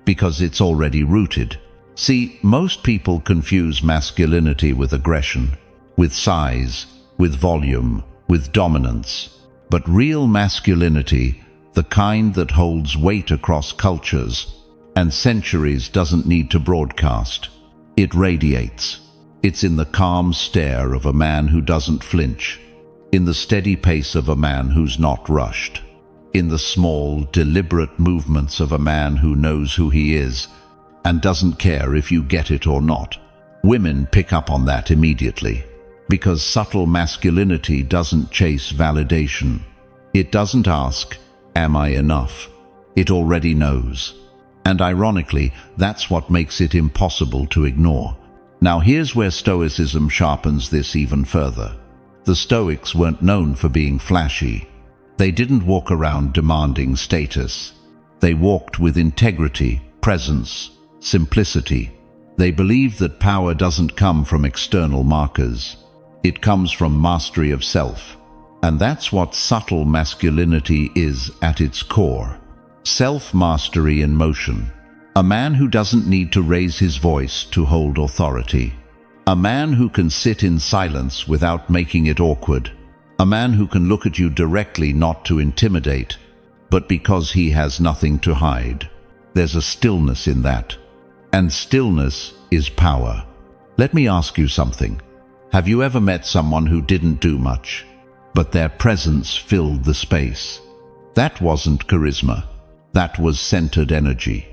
A: because it's already rooted. See, most people confuse masculinity with aggression, with size, with volume, with dominance. But real masculinity, the kind that holds weight across cultures and centuries, doesn't need to broadcast. It radiates. It's in the calm stare of a man who doesn't flinch, in the steady pace of a man who's not rushed, in the small, deliberate movements of a man who knows who he is and doesn't care if you get it or not. Women pick up on that immediately, because subtle masculinity doesn't chase validation. It doesn't ask, "Am I enough?" It already knows. And ironically, that's what makes it impossible to ignore. Now here's where Stoicism sharpens this even further. The Stoics weren't known for being flashy. They didn't walk around demanding status. They walked with integrity, presence, simplicity. They believed that power doesn't come from external markers. It comes from mastery of self. And that's what subtle masculinity is at its core. Self-mastery in motion. A man who doesn't need to raise his voice to hold authority. A man who can sit in silence without making it awkward. A man who can look at you directly, not to intimidate, but because he has nothing to hide. There's a stillness in that. And stillness is power. Let me ask you something. Have you ever met someone who didn't do much, but their presence filled the space? That wasn't charisma. That was centered energy.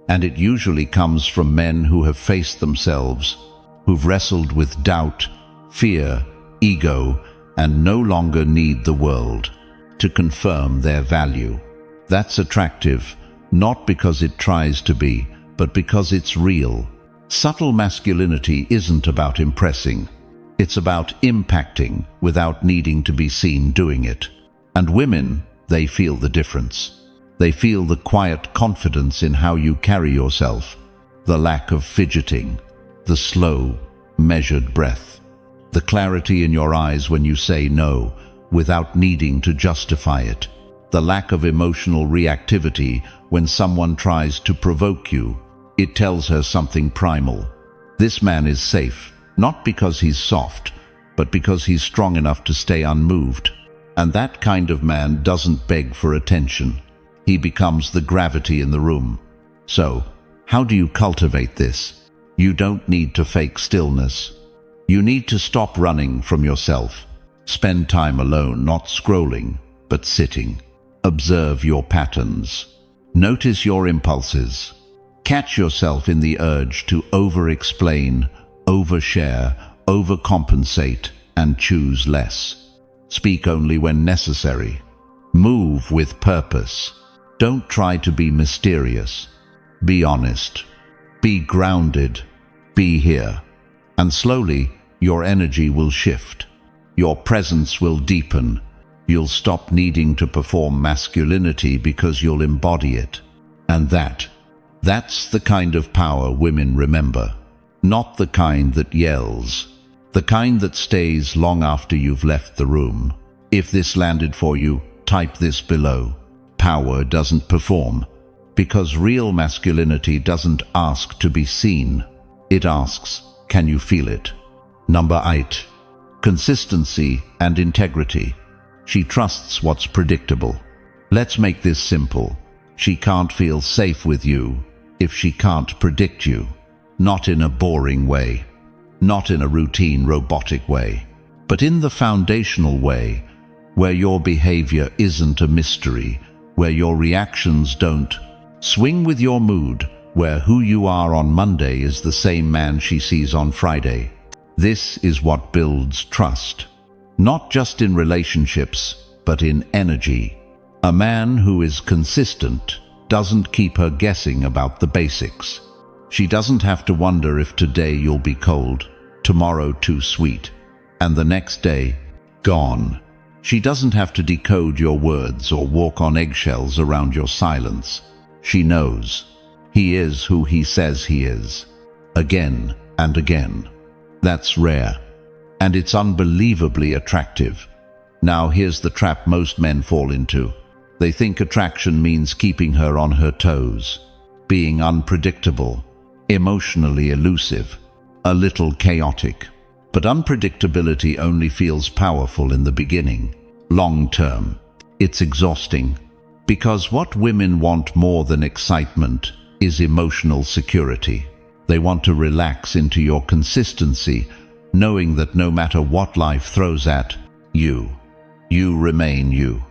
A: And it usually comes from men who have faced themselves, who've wrestled with doubt, fear, ego, and no longer need the world to confirm their value. That's attractive, not because it tries to be, but because it's real. Subtle masculinity isn't about impressing. It's about impacting without needing to be seen doing it. And women, they feel the difference. They feel the quiet confidence in how you carry yourself, the lack of fidgeting, the slow, measured breath, the clarity in your eyes when you say no without needing to justify it, the lack of emotional reactivity when someone tries to provoke you. It tells her something primal. This man is safe, not because he's soft, but because he's strong enough to stay unmoved. And that kind of man doesn't beg for attention. He becomes the gravity in the room. So, how do you cultivate this? You don't need to fake stillness. You need to stop running from yourself. Spend time alone, not scrolling, but sitting. Observe your patterns. Notice your impulses. Catch yourself in the urge to over-explain, overshare, overcompensate, and choose less. Speak only when necessary. Move with purpose. Don't try to be mysterious. Be honest. Be grounded. Be here. And slowly, your energy will shift. Your presence will deepen. You'll stop needing to perform masculinity because you'll embody it. And that's the kind of power women remember. Not the kind that yells. The kind that stays long after you've left the room. If this landed for you, type this below. Power doesn't perform, because real masculinity doesn't ask to be seen. It asks, can you feel it? Number 8. Consistency and integrity. She trusts what's predictable. Let's make this simple. She can't feel safe with you if she can't predict you. Not in a boring way, not in a routine, robotic way, but in the foundational way, where your behavior isn't a mystery, where your reactions don't swing with your mood, where who you are on Monday is the same man she sees on Friday. This is what builds trust, not just in relationships, but in energy. A man who is consistent doesn't keep her guessing about the basics. She doesn't have to wonder if today you'll be cold, tomorrow too sweet, and the next day, gone. She doesn't have to decode your words or walk on eggshells around your silence. She knows. He is who he says he is. Again and again. That's rare. And it's unbelievably attractive. Now here's the trap most men fall into. They think attraction means keeping her on her toes, being unpredictable, emotionally elusive, a little chaotic. But unpredictability only feels powerful in the beginning. Long term, it's exhausting. Because what women want more than excitement is emotional security. They want to relax into your consistency, knowing that no matter what life throws at you, you remain you.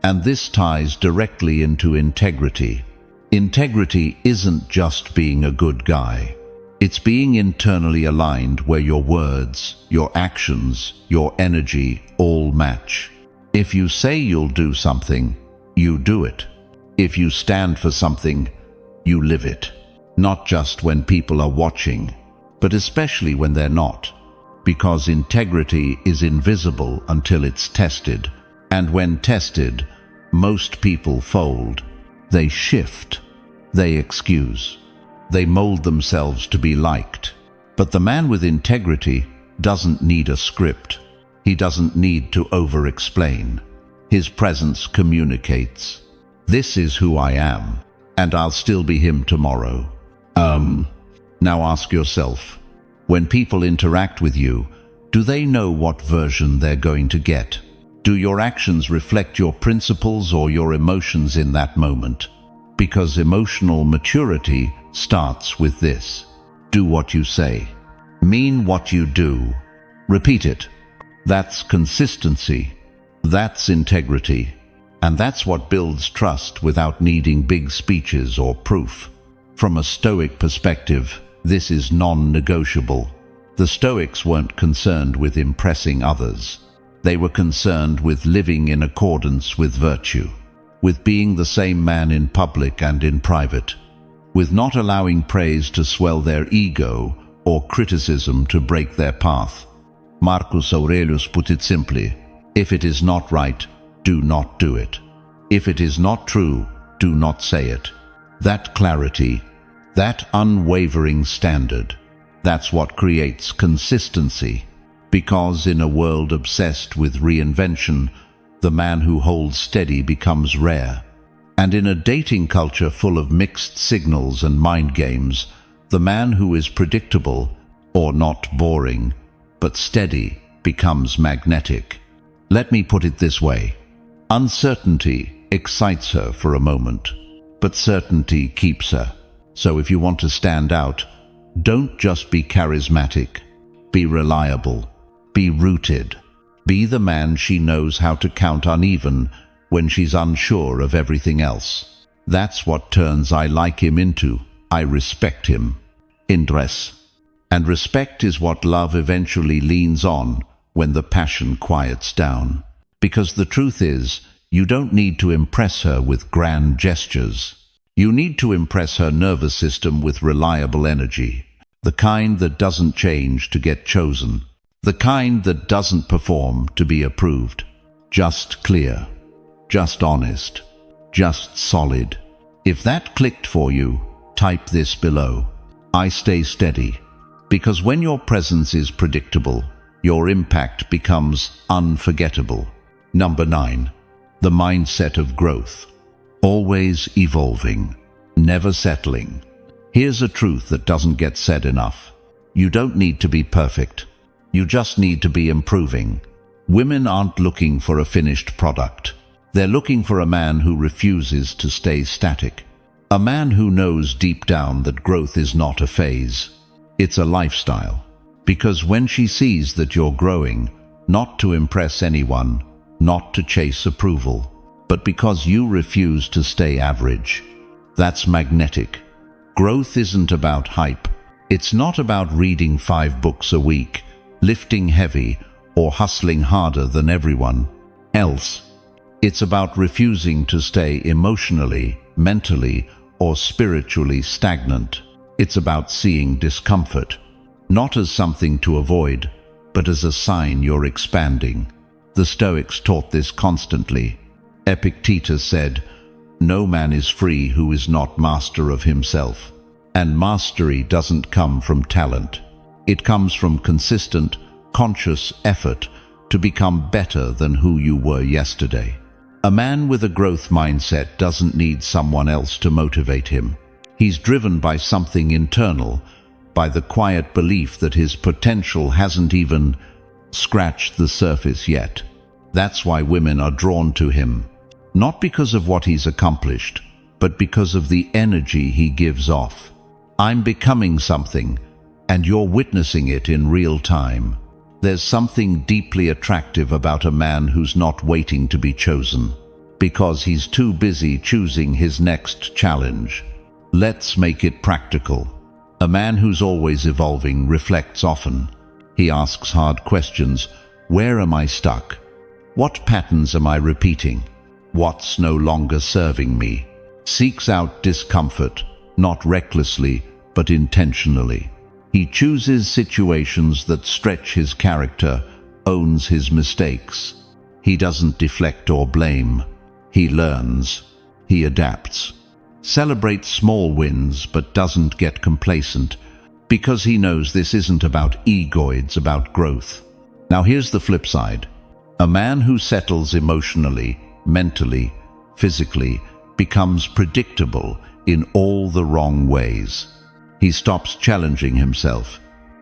A: And this ties directly into integrity. Integrity isn't just being a good guy. It's being internally aligned where your words, your actions, your energy all match. If you say you'll do something, you do it. If you stand for something, you live it. Not just when people are watching, but especially when they're not. Because integrity is invisible until it's tested. And when tested, most people fold. They shift. They excuse. They mold themselves to be liked. But the man with integrity doesn't need a script. He doesn't need to over-explain. His presence communicates. This is who I am, and I'll still be him tomorrow. Now ask yourself, when people interact with you, do they know what version they're going to get? Do your actions reflect your principles or your emotions in that moment? Because emotional maturity starts with this. Do what you say. Mean what you do. Repeat it. That's consistency. That's integrity. And that's what builds trust without needing big speeches or proof. From a Stoic perspective, this is non-negotiable. The Stoics weren't concerned with impressing others. They were concerned with living in accordance with virtue, with being the same man in public and in private, with not allowing praise to swell their ego or criticism to break their path. Marcus Aurelius put it simply, if it is not right, do not do it. If it is not true, do not say it. That clarity, that unwavering standard, that's what creates consistency. Because in a world obsessed with reinvention, the man who holds steady becomes rare. And in a dating culture full of mixed signals and mind games, the man who is predictable, or not boring, but steady, becomes magnetic. Let me put it this way. Uncertainty excites her for a moment, but certainty keeps her. So if you want to stand out, don't just be charismatic. Be reliable. Be rooted. Be the man she knows how to count uneven when she's unsure of everything else. That's what turns I like him into I respect him. Interesse. And respect is what love eventually leans on when the passion quiets down. Because the truth is, you don't need to impress her with grand gestures. You need to impress her nervous system with reliable energy. The kind that doesn't change to get chosen. The kind that doesn't perform to be approved. Just clear. Just honest. Just solid. If that clicked for you, type this below. I stay steady. Because when your presence is predictable, your impact becomes unforgettable. Number 9. The mindset of growth. Always evolving. Never settling. Here's a truth that doesn't get said enough. You don't need to be perfect. You just need to be improving. Women aren't looking for a finished product. They're looking for a man who refuses to stay static. A man who knows deep down that growth is not a phase. It's a lifestyle. Because when she sees that you're growing, not to impress anyone, not to chase approval, but because you refuse to stay average, that's magnetic. Growth isn't about hype. It's not about reading 5 books a week, lifting heavy, or hustling harder than everyone else. It's about refusing to stay emotionally, mentally, or spiritually stagnant. It's about seeing discomfort, not as something to avoid, but as a sign you're expanding. The Stoics taught this constantly. Epictetus said, "No man is free who is not master of himself." And mastery doesn't come from talent. It comes from consistent, conscious effort to become better than who you were yesterday. A man with a growth mindset doesn't need someone else to motivate him. He's driven by something internal, by the quiet belief that his potential hasn't even scratched the surface yet. That's why women are drawn to him. Not because of what he's accomplished, but because of the energy he gives off. I'm becoming something, and you're witnessing it in real time. There's something deeply attractive about a man who's not waiting to be chosen, because he's too busy choosing his next challenge. Let's make it practical. A man who's always evolving reflects often. He asks hard questions. Where am I stuck? What patterns am I repeating? What's no longer serving me? Seeks out discomfort, not recklessly, but intentionally. He chooses situations that stretch his character, owns his mistakes. He doesn't deflect or blame. He learns. He adapts. Celebrates small wins, but doesn't get complacent, because he knows this isn't about ego, it's about growth. Now here's the flip side. A man who settles emotionally, mentally, physically, becomes predictable in all the wrong ways. He stops challenging himself.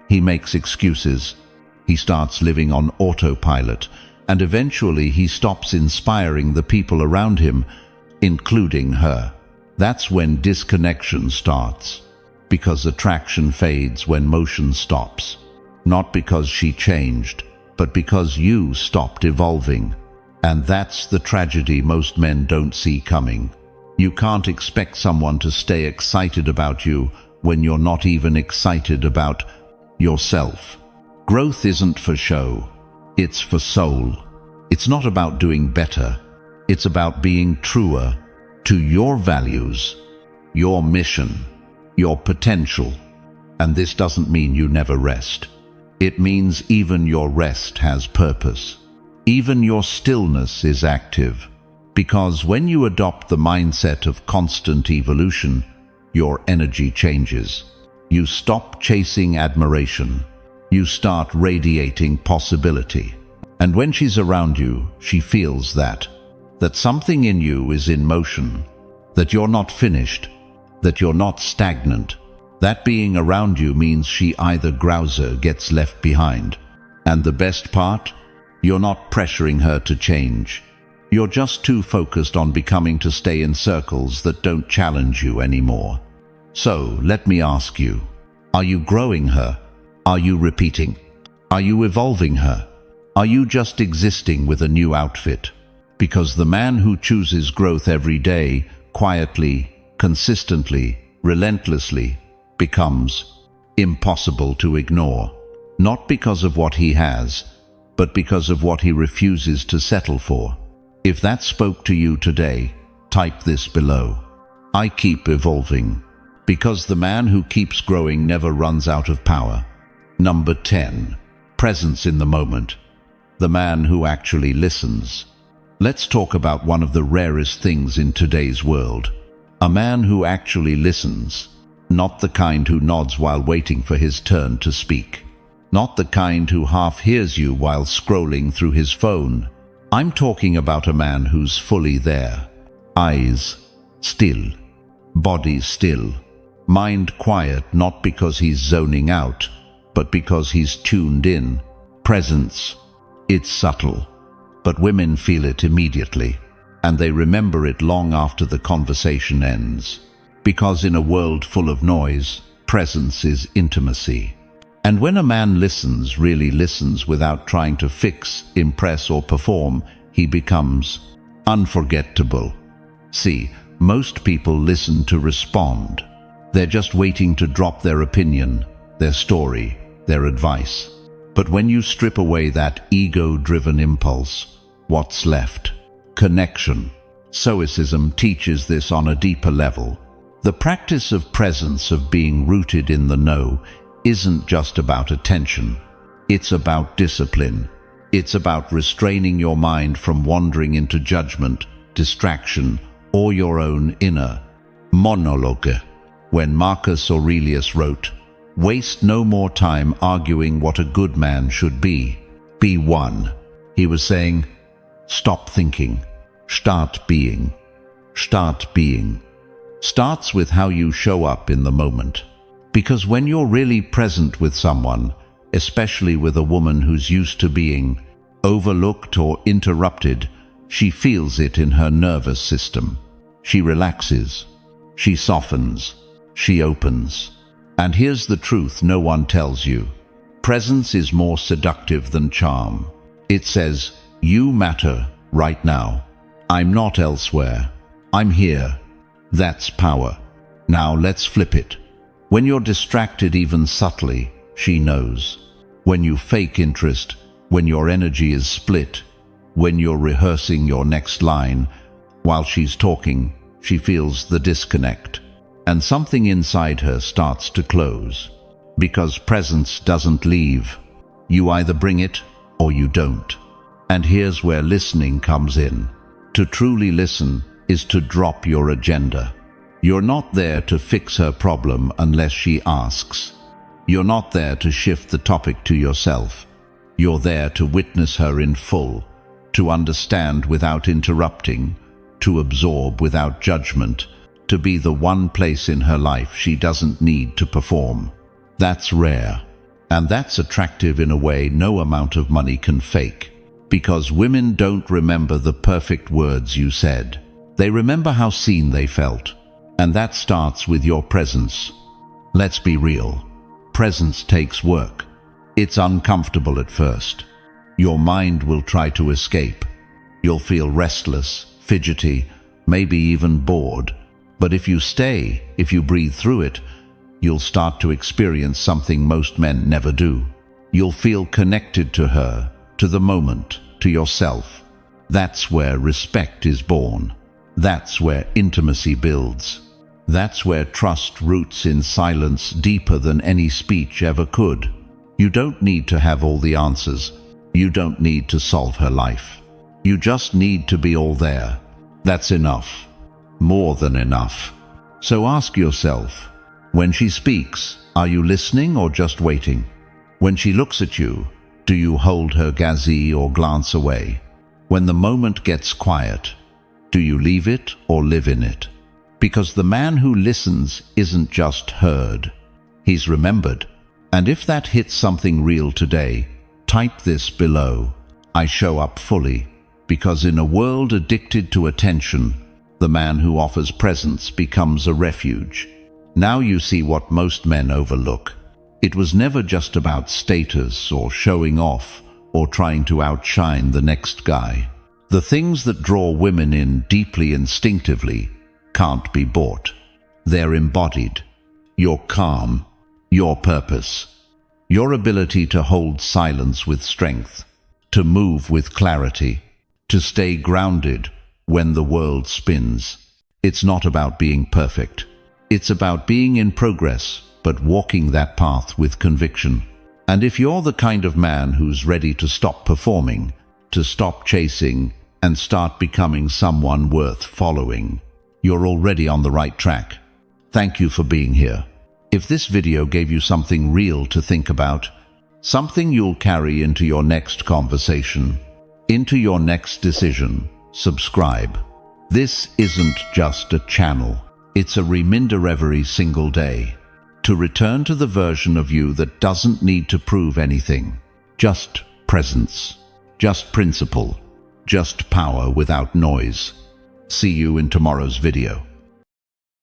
A: He makes excuses. He starts living on autopilot, and eventually he stops inspiring the people around him, including her. That's when disconnection starts, because attraction fades when motion stops. Not because she changed, but because you stopped evolving. And that's the tragedy most men don't see coming. You can't expect someone to stay excited about you when you're not even excited about yourself. Growth isn't for show. It's for soul. It's not about doing better. It's about being truer to your values, your mission, your potential. And this doesn't mean you never rest. It means even your rest has purpose. Even your stillness is active. Because when you adopt the mindset of constant evolution, your energy changes. You stop chasing admiration. You start radiating possibility. And when she's around you, she feels that something in you is in motion, that you're not finished, that you're not stagnant. That being around you means she either grows or gets left behind. And the best part? You're not pressuring her to change. You're just too focused on becoming to stay in circles that don't challenge you anymore. So, let me ask you, are you growing her? Are you repeating? Are you evolving her? Are you just existing with a new outfit? Because the man who chooses growth every day, quietly, consistently, relentlessly, becomes impossible to ignore. Not because of what he has, but because of what he refuses to settle for. If that spoke to you today, type this below. I keep evolving. Because the man who keeps growing never runs out of power. Number 10. Presence in the moment. The man who actually listens. Let's talk about one of the rarest things in today's world. A man who actually listens. Not the kind who nods while waiting for his turn to speak. Not the kind who half hears you while scrolling through his phone. I'm talking about a man who's fully there. Eyes still. Body still. Mind quiet, not because he's zoning out, but because he's tuned in. Presence. It's subtle, but women feel it immediately, and they remember it long after the conversation ends. Because in a world full of noise, presence is intimacy. And when a man listens, really listens without trying to fix, impress, or perform, he becomes unforgettable. See, most people listen to respond. They're just waiting to drop their opinion, their story, their advice. But when you strip away that ego-driven impulse, what's left? Connection. Stoicism teaches this on a deeper level. The practice of presence, of being rooted in the know, isn't just about attention. It's about discipline. It's about restraining your mind from wandering into judgment, distraction, or your own inner monologue. When Marcus Aurelius wrote, "Waste no more time arguing what a good man should be one," he was saying, stop thinking, start being. Start being. Starts with how you show up in the moment. Because when you're really present with someone, especially with a woman who's used to being overlooked or interrupted, she feels it in her nervous system. She relaxes, she softens, she opens. And here's the truth no one tells you. Presence is more seductive than charm. It says, you matter right now. I'm not elsewhere. I'm here. That's power. Now let's flip it. When you're distracted even subtly, she knows. When you fake interest, when your energy is split, when you're rehearsing your next line, while she's talking, she feels the disconnect. And something inside her starts to close. Because presence doesn't leave. You either bring it or you don't. And here's where listening comes in. To truly listen is to drop your agenda. You're not there to fix her problem unless she asks. You're not there to shift the topic to yourself. You're there to witness her in full, to understand without interrupting, to absorb without judgment, to be the one place in her life she doesn't need to perform. That's rare, and that's attractive in a way no amount of money can fake. Because women don't remember the perfect words you said. They remember how seen they felt. And that starts with your presence. Let's be real. Presence takes work. It's uncomfortable at first. Your mind will try to escape. You'll feel restless, fidgety, maybe even bored. But if you stay, if you breathe through it, you'll start to experience something most men never do. You'll feel connected to her, to the moment, to yourself. That's where respect is born. That's where intimacy builds. That's where trust roots in silence deeper than any speech ever could. You don't need to have all the answers. You don't need to solve her life. You just need to be all there. That's enough. More than enough. So ask yourself, when she speaks, are you listening or just waiting? When she looks at you, do you hold her gaze or glance away? When the moment gets quiet, do you leave it or live in it? Because the man who listens isn't just heard, he's remembered. And if that hits something real today, type this below. I show up fully. Because in a world addicted to attention, the man who offers presence becomes a refuge. Now you see what most men overlook. It was never just about status or showing off or trying to outshine the next guy. The things that draw women in deeply instinctively can't be bought. They're embodied. Your calm, your purpose, your ability to hold silence with strength, to move with clarity, to stay grounded when the world spins. It's not about being perfect. It's about being in progress, but walking that path with conviction. And if you're the kind of man who's ready to stop performing, to stop chasing, and start becoming someone worth following, you're already on the right track. Thank you for being here. If this video gave you something real to think about, something you'll carry into your next conversation, into your next decision, subscribe. This isn't just a channel. It's a reminder every single day to return to the version of you that doesn't need to prove anything, just presence. Just principle, just power without noise. See you in tomorrow's video.